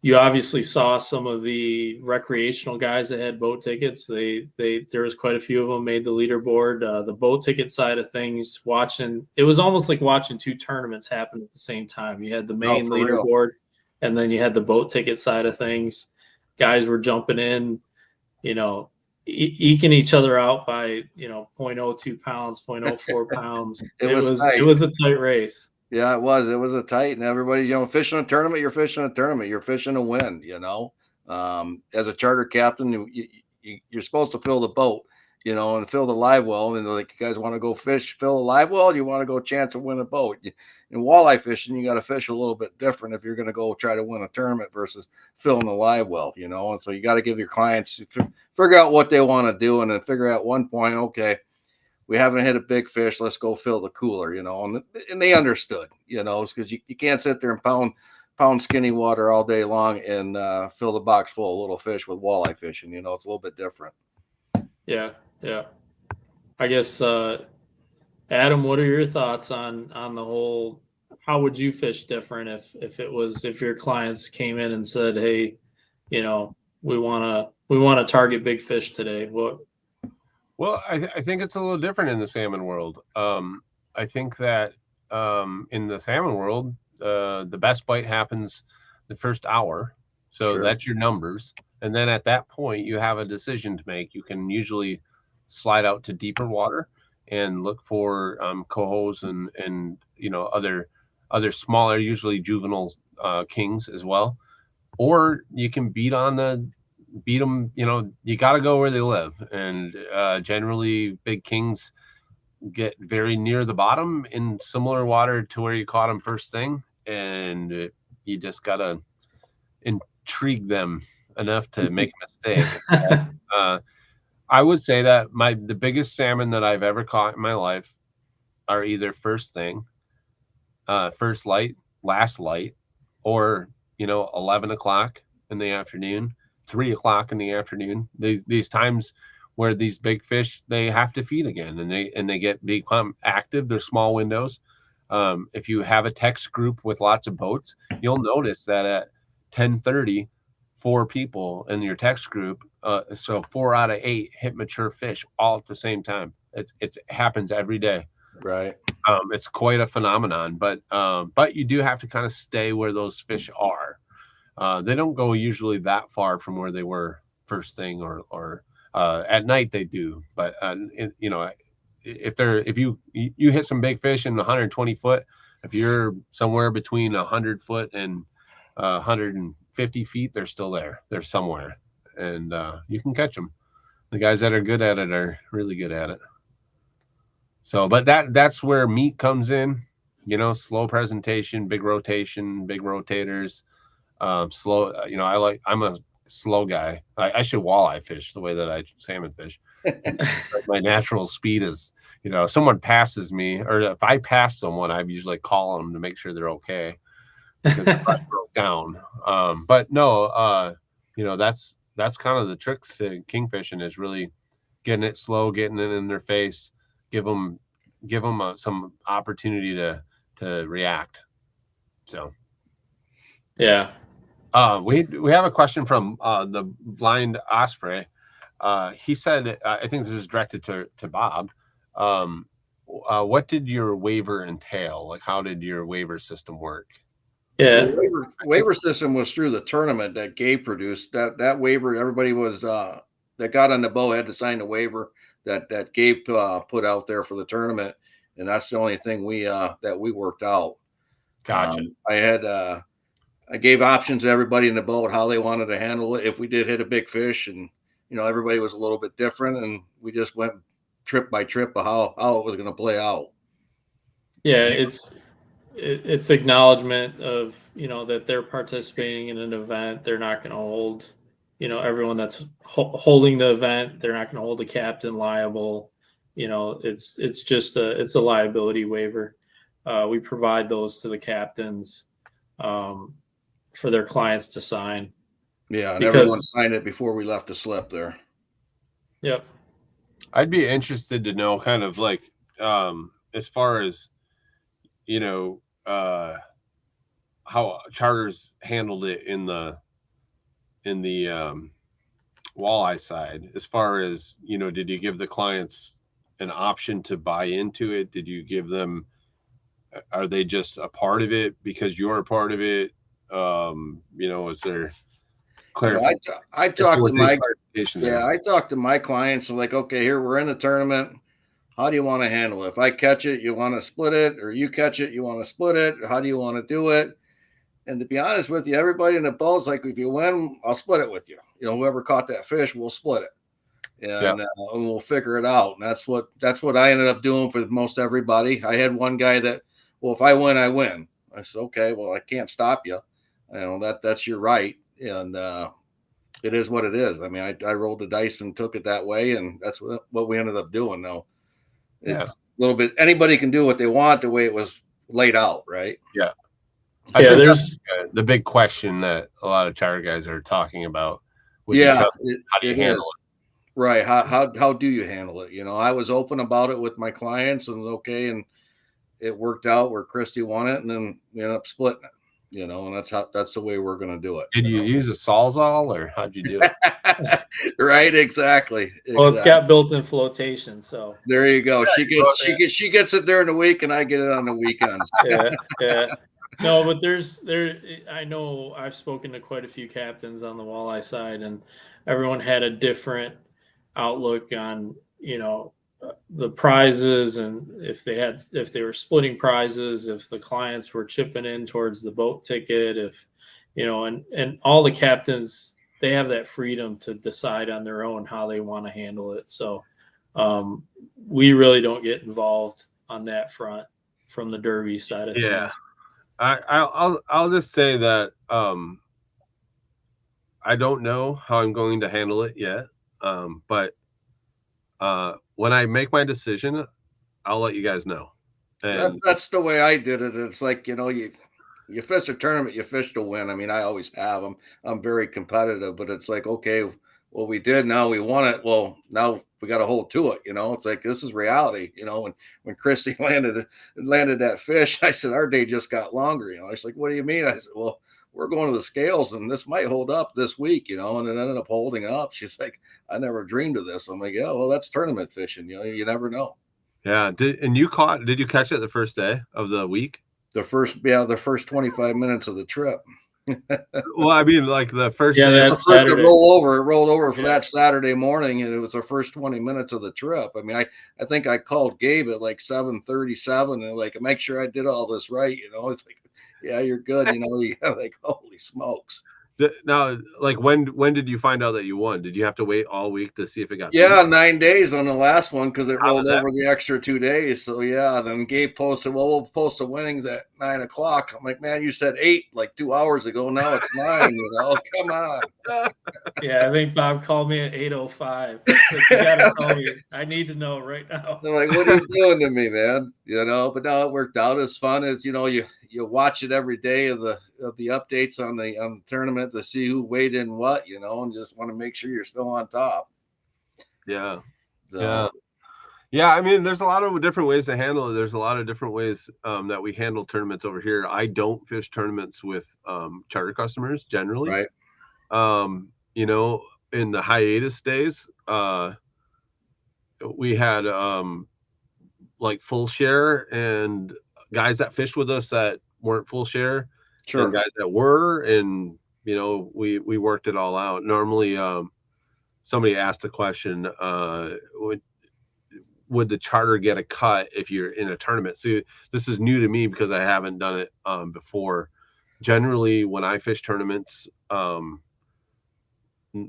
You obviously saw some of the recreational guys that had boat tickets. There was quite a few of them made the leaderboard. The boat ticket side of things, it was almost like watching 2 tournaments happen at the same time. You had the main leaderboard, and then you had the boat ticket side of things. Guys were jumping in, eking each other out by 0.02 pounds, 0.04 pounds. It was a tight race. Yeah, it was a tight, and everybody, fishing a tournament, you're fishing a tournament, you're fishing to win. As a charter captain, you're supposed to fill the boat, and fill the live well. And they're like, you guys want to go fish, fill the live well? You want to go chance to win a boat? In walleye fishing, you got to fish a little bit different if you're going to go try to win a tournament versus filling the live well, and so you got to give your clients figure out what they want to do, and then figure out one point, okay, we haven't hit a big fish, let's go fill the cooler, and they understood, because you can't sit there and pound skinny water all day long and fill the box full of little fish with walleye fishing. It's a little bit different. Yeah. I guess, Adam, what are your thoughts on the whole? How would you fish different if your clients came in and said, "Hey, we want to target big fish today"? What? Well, I think it's a little different in the salmon world. I think that in the salmon world, the best bite happens the first hour, so Sure. That's your numbers, and then at that point, you have a decision to make. You can usually slide out to deeper water and look for cohos and other smaller, usually juvenile kings as well, or you can beat them. You got to go where they live, and generally big kings get very near the bottom in similar water to where you caught them first thing, and you just got to intrigue them enough to make a mistake. I would say that the biggest salmon that I've ever caught in my life are either first thing, first light, last light, or 11 o'clock in the afternoon, 3 o'clock in the afternoon. These times where these big fish, they have to feed again, and they become active. They're small windows. If you have a text group with lots of boats, you'll notice that at 10:30, 4 people in your text group, so 4 out of 8 hit mature fish all at the same time. It happens every day. Right. It's quite a phenomenon, but you do have to kind of stay where those fish are. They don't go usually that far from where they were first thing, or at night they do. But if you hit some big fish in 120 foot, if you're somewhere between 100 foot and 150 feet, they're still there. They're somewhere, and you can catch them. The guys that are good at it are really good at it. So, but that's where meat comes in. Slow presentation, big rotation, big rotators. Slow. I'm a slow guy. I should walleye fish the way that I salmon fish. My natural speed is, if someone passes me, or if I pass someone, I usually call them to make sure they're okay, because I broke down. But no, that's kind of the tricks to kingfishing, is really getting it slow, getting it in their face, give them some opportunity to react. So, yeah. We have a question from the Blind Osprey. He said, I think this is directed to Bob. What did your waiver entail? Like, how did your waiver system work? Yeah. The waiver system was through the tournament that Gabe produced. That waiver, everybody was that got on the boat had to sign the waiver that Gabe put out there for the tournament, and that's the only thing that we worked out. Gotcha. I gave options to everybody in the boat how they wanted to handle it if we did hit a big fish, and everybody was a little bit different, and we just went trip by trip of how it was going to play out. Yeah, it's acknowledgement of that they're participating in an event. They're not going to hold everyone that's holding the event. They're not going to hold the captain liable. It's just it's a liability waiver. We provide those to the captains for their clients to sign. Yeah, and everyone signed it before we left the slip there. Yep. I'd be interested to know, kind of like, as far as how charters handled it in the walleye side, as far as did you give the clients an option to buy into it? Did you give them, are they just a part of it because you're a part of it? Is there I talked to my clients, like, okay, here we're in the tournament. How do you want to handle it? If I catch it, you want to split it, or you catch it, you want to split it? How do you want to do it? And to be honest with you, everybody in the boat's like, if you win, I'll split it with you. Whoever caught that fish, we'll split it. and we'll figure it out. And that's what I ended up doing for most everybody. I had one guy that, well, if I win, I win. I said, okay, well, I can't stop you. That's your right. And it is what it is. I mean, I rolled the dice and took it that way, and that's what we ended up doing. Now, it's a little bit, anybody can do what they want the way it was laid out, right? Yeah. I think there's the big question that a lot of charter guys are talking about. How do you handle it? Right. How do you handle it? I was open about it with my clients, and and it worked out where Christy won it, and then we ended up splitting it. And that's the way we're going to do it. Did you use a Sawzall, or how'd you do it? Right, exactly. Well, it's got built-in flotation, so there you go. She gets it during the week, and I get it on the weekends. yeah. No, but I know I've spoken to quite a few captains on the walleye side, and everyone had a different outlook on the prizes, and if they were splitting prizes, if the clients were chipping in towards the boat ticket, if and all the captains, they have that freedom to decide on their own how they want to handle it. So we really don't get involved on that front from the Derby side of things. I'll just say that I don't know how I'm going to handle it yet, but when I make my decision, I'll let you guys know. And that's the way I did it. It's like, you fish a tournament, you fish to win. I mean, I always have them. I'm very competitive, but it's like, okay, well, we did, now we won it. Well, now we got to hold to it. It's like, this is reality. When Christy landed that fish, I said, our day just got longer. It's like, what do you mean? I said, well, we're going to the scales, and this might hold up this week, and it ended up holding up. She's like, I never dreamed of this. I'm like, yeah, well, that's tournament fishing. You never know. Yeah. Did you catch it the first day of the week? The first 25 minutes of the trip. Well, I mean, like the first day. That's Saturday. It rolled over for that Saturday morning, and it was the first 20 minutes of the trip. I mean, I think I called Gabe at like 7:37 and like, make sure I did all this right. It's like, yeah, you're good. You like, holy smokes. Now, like, when did you find out that you won? Did you have to wait all week to see if it got? Yeah, 9 days on the last one because it rolled over the extra 2 days. So yeah, then Gabe posted, well, we'll post the winnings at 9 o'clock. I'm like, man, you said 8 like 2 hours ago. Now it's 9. Come on. Yeah, I think Bob called me at 8:05. You gotta tell me. I need to know right now. I'm like, what are you doing to me, man? But now it worked out. As fun as you watch it every day of the updates on the tournament to see who weighed in what, and just want to make sure you're still on top. Yeah. So. Yeah. I mean, there's a lot of different ways to handle it. There's a lot of different ways that we handle tournaments over here. I don't fish tournaments with charter customers generally. Right. In the hiatus days, we had like full share and guys that fished with us that weren't full share. Sure. And guys that were, and we worked it all out. Normally, somebody asked a question: would the charter get a cut if you're in a tournament? So this is new to me because I haven't done it before. Generally, when I fish tournaments,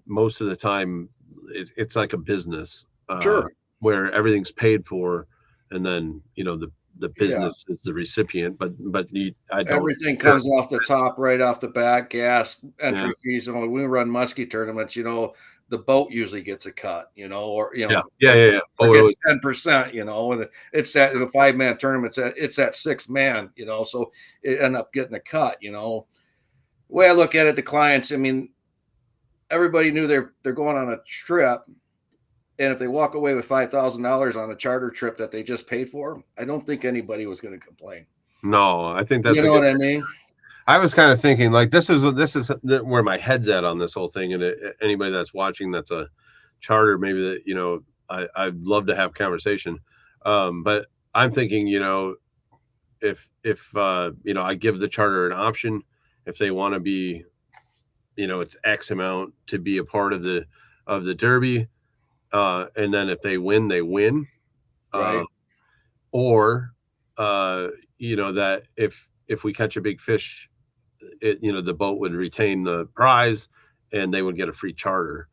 most of the time it's like a business, sure, where everything's paid for, and then the business is the recipient, but everything comes off the top, right off the bat, gas, entry fees. And when we run muskie tournaments, the boat usually gets a cut, or yeah. Or gets 10%, and it's at a 5-man tournament. It's at 6-man, so it end up getting a cut. The way I look at it, the clients, I mean, everybody knew they're going on a trip. And if they walk away with $5,000 on a charter trip that they just paid for, I don't think anybody was going to complain. No, I think that's what I mean. I was kind of thinking like this is where my head's at on this whole thing. And anybody that's watching that's a charter, maybe that I'd love to have conversation. But I'm thinking if I give the charter an option, if they want to be, it's X amount to be a part of the Derby. And then if they win, they win. Right. Or, that if we catch a big fish, the boat would retain the prize and they would get a free charter.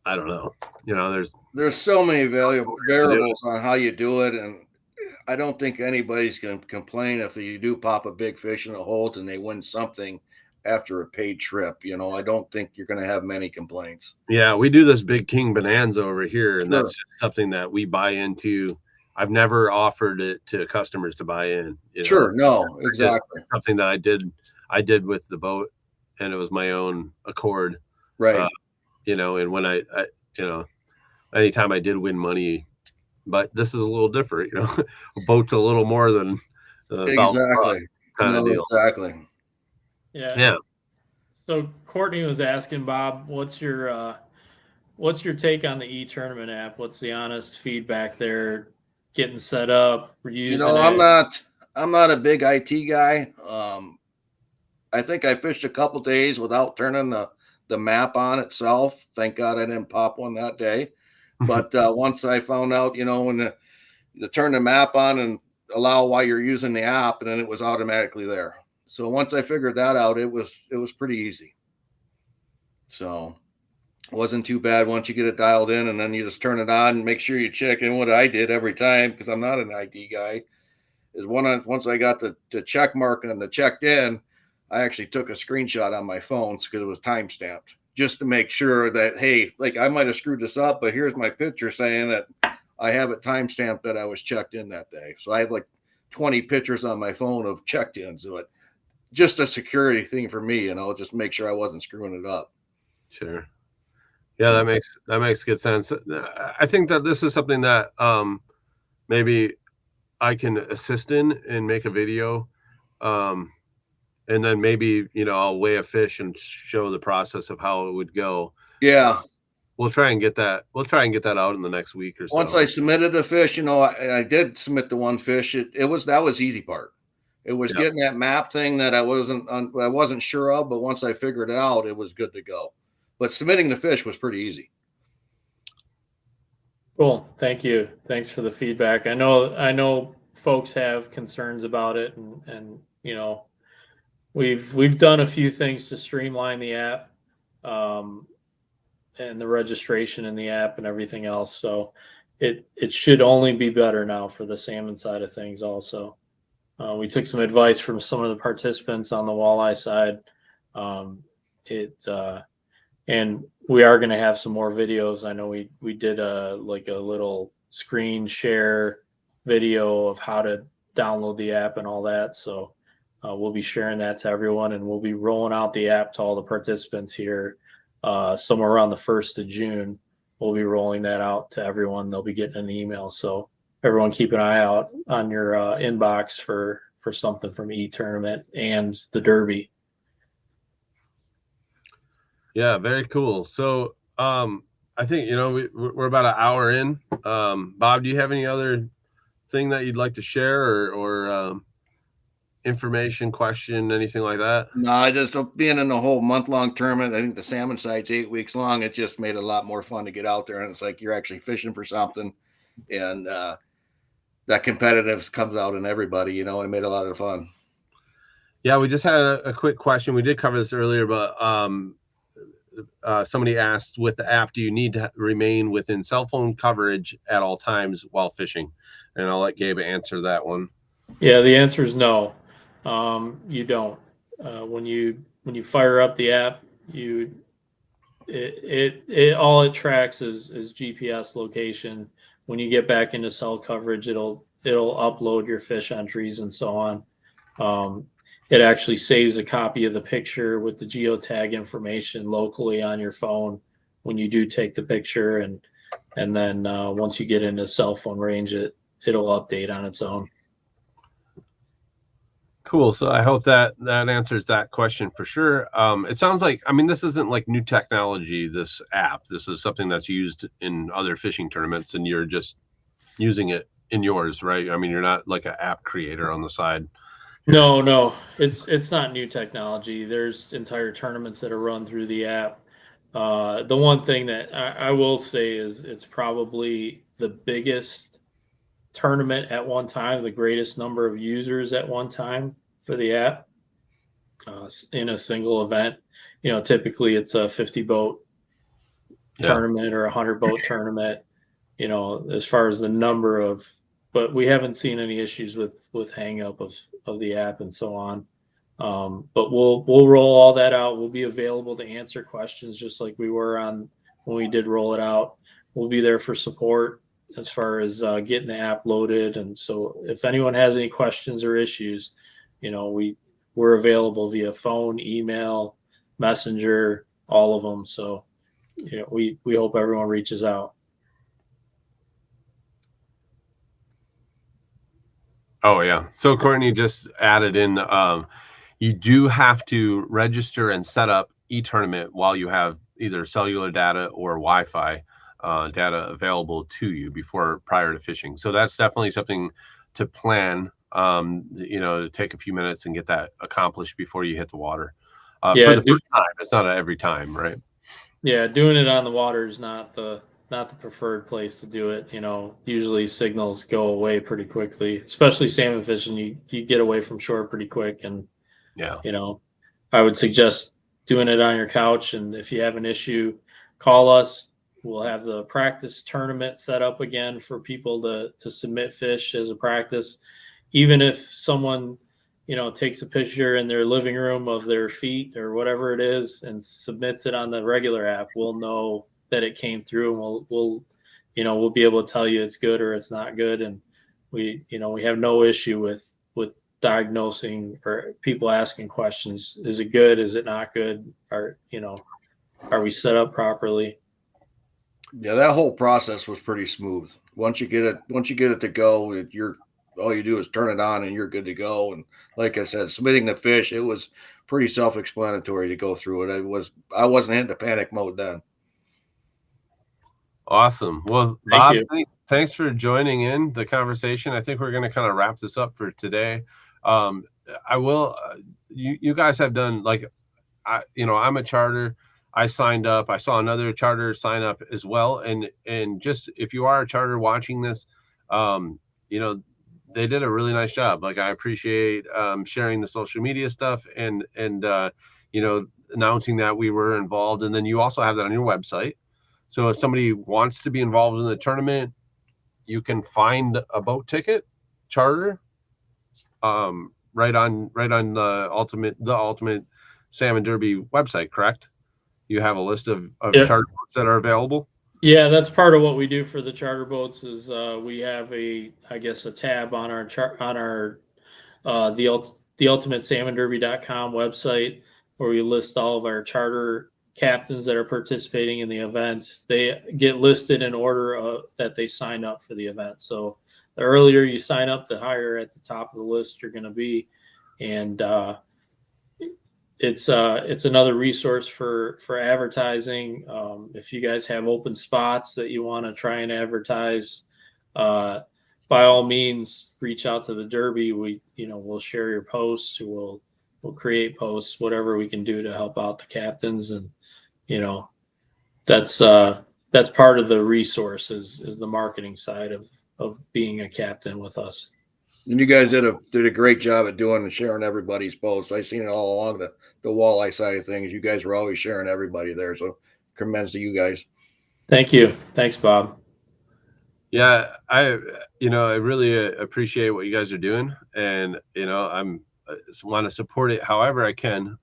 I don't know. You know, There's so many variables on how you do it, and I don't think anybody's going to complain if you do pop a big fish in a Holt and they win something after a paid trip. You know, I don't think you're going to have many complaints. yeah, we do this Big King Bonanza over here, and Sure. that's just something that we buy into. I've never offered it to customers to buy in. Sure, no, exactly. Something that I did with the boat, and it was my own accord. Right. You know, and when I you know, anytime I did win money, but this is a little different, you know, a boat's a little more than exactly. kind of deal. Exactly. Yeah. So Courtney was asking, Bob, what's your take on the e-tournament app? What's the honest feedback there? Getting set up, You know, I'm not a big IT guy. I think I fished a couple days without turning the map on itself. Thank God I didn't pop one that day. But once I found out, you know, when to turn the map on and allow while you're using the app, and then it was automatically there. So once I figured that out, it was pretty easy. So it wasn't too bad once you get it dialed in, and then you just turn it on and make sure you check in. What I did every time, because I'm not an IT guy, is once I got the check mark on the checked in, I actually took a screenshot on my phone because it was time stamped, just to make sure that, hey, like I might have screwed this up, but here's my picture saying that I have it time stamped that I was checked in that day. So I have like 20 pictures on my phone of checked ins. So just a security thing for me, you know, just make sure I wasn't screwing it up. Sure. Yeah, that makes good sense. I think that this is something that maybe I can assist in and make a video. And then maybe, you know, I'll weigh a fish and show the process of how it would go. Yeah. We'll try and get that out in the next week or so. Once I submitted a fish, you know, I did submit the one fish. That was easy part. It was getting that map thing that I wasn't sure of, but once I figured it out, it was good to go. But submitting the fish was pretty easy. Cool. Thank you. Thanks for the feedback. I know folks have concerns about it, and you know, we've done a few things to streamline the app, and the registration in the app and everything else. So it should only be better now for the salmon side of things also. We took some advice from some of the participants on the walleye side. And we are going to have some more videos. I know we did a little screen share video of how to download the app and all that. So we'll be sharing that to everyone, and we'll be rolling out the app to all the participants here somewhere around the 1st of June. We'll be rolling that out to everyone. They'll be getting an email. So everyone keep an eye out on your inbox for something from e-tournament and the Derby. Yeah, very cool. So I think, you know, we're about an hour in. Bob, do you have any other thing that you'd like to share or information, question, anything like that? No, I just being in the whole month-long tournament. I think the salmon side's 8 weeks long. It just made it a lot more fun to get out there, and it's like you're actually fishing for something, and that competitiveness comes out in everybody. You know, it made a lot of fun. Yeah, we just had a quick question. We did cover this earlier, but somebody asked, with the app, do you need to remain within cell phone coverage at all times while fishing? And I'll let Gabe answer that one. Yeah, the answer is no. You don't. When you fire up the app, it all it tracks is GPS location. When you get back into cell coverage, it'll upload your fish entries and so on. It actually saves a copy of the picture with the geotag information locally on your phone when you do take the picture, and then once you get into cell phone range, it'll update on its own. Cool. So I hope that answers that question for sure. It sounds like, I mean, this isn't like new technology, this app. This is something that's used in other fishing tournaments, and you're just using it in yours, right? I mean, you're not like an app creator on the side. No, it's not new technology. There's entire tournaments that are run through the app. The one thing that I will say is it's probably the biggest tournament at one time, the greatest number of users at one time for the app in a single event. You know, typically it's a 50 boat tournament or 100 boat tournament, you know, as far as the number of, but we haven't seen any issues with hang up of the app and so on. But we'll roll all that out. We'll be available to answer questions just like we were on when we did roll it out. We'll be there for support as far as getting the app loaded. And so if anyone has any questions or issues, you know, we're available via phone, email, messenger, all of them. So, you know, we hope everyone reaches out. Oh yeah. So Courtney just added in, you do have to register and set up e-tournament while you have either cellular data or Wi-Fi data available to you prior to fishing. So that's definitely something to plan, you know, to take a few minutes and get that accomplished before you hit the water. For the first time, it's not every time, right? Yeah, doing it on the water is not the preferred place to do it. You know, usually signals go away pretty quickly, especially salmon fishing. You get away from shore pretty quick, and yeah, you know, I would suggest doing it on your couch. And if you have an issue, call us. We'll have the practice tournament set up again for people to submit fish as a practice. Even if someone, you know, takes a picture in their living room of their feet or whatever it is and submits it on the regular app, we'll know that it came through, and we'll be able to tell you it's good or it's not good. And we have no issue with diagnosing or people asking questions. Is it good? Is it not good? Are we set up properly? Yeah, that whole process was pretty smooth. Once you get it to go, all you do is turn it on and you're good to go. And like I said, submitting the fish, it was pretty self-explanatory to go through it. I wasn't into panic mode then. Awesome. Well, Bob, thanks for joining in the conversation. I think we're going to kind of wrap this up for today. I will. You guys have done, like, I'm a charter. I signed up. I saw another charter sign up as well. And just if you are a charter watching this, they did a really nice job. Like, I appreciate sharing the social media stuff and announcing that we were involved. And then you also have that on your website. So if somebody wants to be involved in the tournament, you can find a boat ticket charter right on the Ultimate Salmon Derby website, correct? You have a list of charter boats that are available. Yeah, that's part of what we do for the charter boats. Is we have a tab on our the ultimatesalmonderby.com website where we list all of our charter captains that are participating in the event. They get listed in order that they sign up for the event. So the earlier you sign up, the higher at the top of the list you're going to be. And it's another resource for advertising. If you guys have open spots that you want to try and advertise, by all means, reach out to the Derby. We'll share your posts. We'll create posts, whatever we can do to help out the captains. And that's part of the resource is the marketing side of being a captain with us. And you guys did a great job at doing and sharing everybody's posts. I seen it all along the walleye side of things. You guys were always sharing everybody there. So commends to you guys. Thank you. Thanks, Bob. Yeah, I really appreciate what you guys are doing, and I want to support it however I can.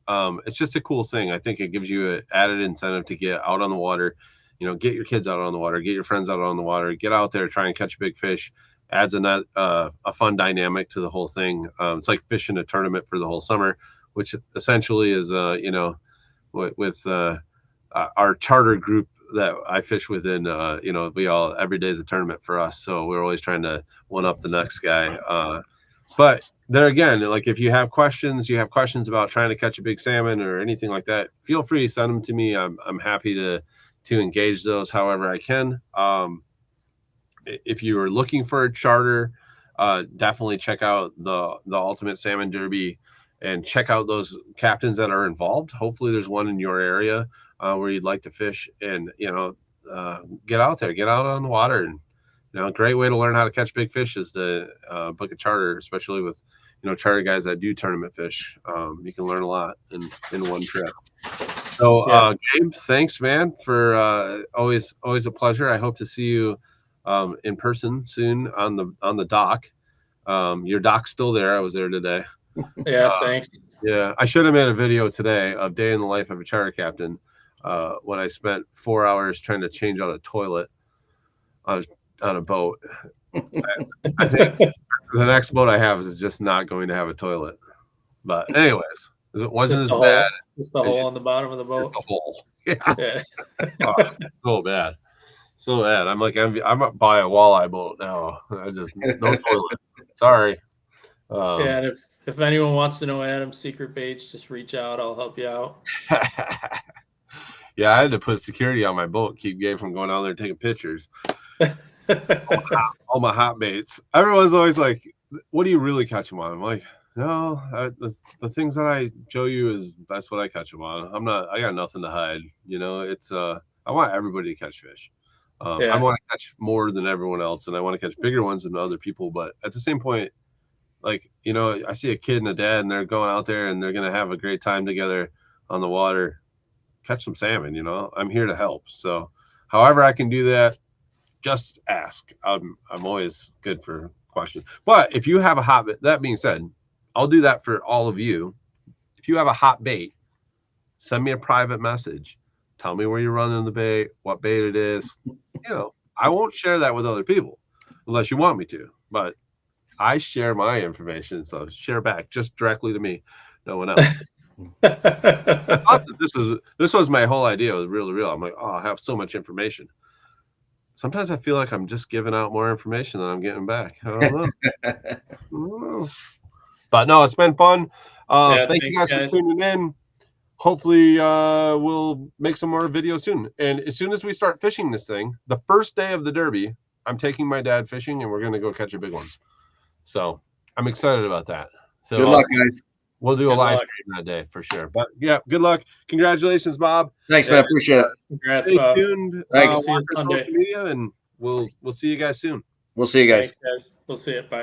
It's just a cool thing. I think it gives you an added incentive to get out on the water. Get your kids out on the water, get your friends out on the water, get out there, try and catch a big fish. Adds a fun dynamic to the whole thing. It's like fishing a tournament for the whole summer, which essentially is with our charter group that I fish within. Every day is a tournament for us, so we're always trying to one up the next guy. But there again, like, if you have questions about trying to catch a big salmon or anything like that, feel free to send them to me. I'm happy to engage those however I can. If you are looking for a charter, definitely check out the Ultimate Salmon Derby and check out those captains that are involved. Hopefully there's one in your area where you'd like to fish, and get out there, get out on the water. And a great way to learn how to catch big fish is to book a charter, especially with charter guys that do tournament fish. You can learn a lot in one trip. So, Yeah. Gabe, thanks, man, for always a pleasure. I hope to see you in person soon on the dock. Your dock's still there. I was there today. Yeah, thanks. Yeah, I should have made a video today of day in the life of a charter captain when I spent 4 hours trying to change out a toilet on a boat. I think the next boat I have is just not going to have a toilet. But anyways, it wasn't Just as a bad. hole. Just a hole on the bottom of the boat. Just a hole. Yeah. Yeah. Oh, so bad. So bad. I'm like, I'm about to buy a walleye boat now. I just no toilet. Sorry. Yeah, and if anyone wants to know Adam's secret baits, just reach out. I'll help you out. Yeah, I had to put security on my boat, keep Gabe from going out there and taking pictures. All my hot baits. Everyone's always like, "What do you really catch them on?" I'm like, "No, the things that I show you that's what I catch them on. I got nothing to hide. You know, it's I want everybody to catch fish. I want to catch more than everyone else, and I want to catch bigger ones than other people. But at the same point, like, you know, I see a kid and a dad, and they're going out there and they're gonna have a great time together on the water. Catch some salmon. You know, I'm here to help. So, however I can do that, just ask. I'm always good for questions. But if you have a hot bait, that being said, I'll do that for all of you. If you have a hot bait, send me a private message. Tell me where you're running the bait, what bait it is. You know, I won't share that with other people unless you want me to. But I share my information, so share back just directly to me, no one else. I thought that this was my whole idea. It was really real. I'm like, oh, I have so much information. Sometimes I feel like I'm just giving out more information than I'm getting back. I don't know. But no, it's been fun. Thank you guys for tuning in. Hopefully, we'll make some more videos soon. And as soon as we start fishing this thing, the first day of the Derby, I'm taking my dad fishing, and we're going to go catch a big one. So I'm excited about that. So good luck, guys. We'll do a live stream that day for sure. But yeah, good luck. Congratulations, Bob. Thanks, man. Appreciate it. Congrats, Stay Bob. tuned. Thanks. Watch our social media, and we'll see you guys soon. We'll see you guys. Thanks, guys. We'll see you. Bye.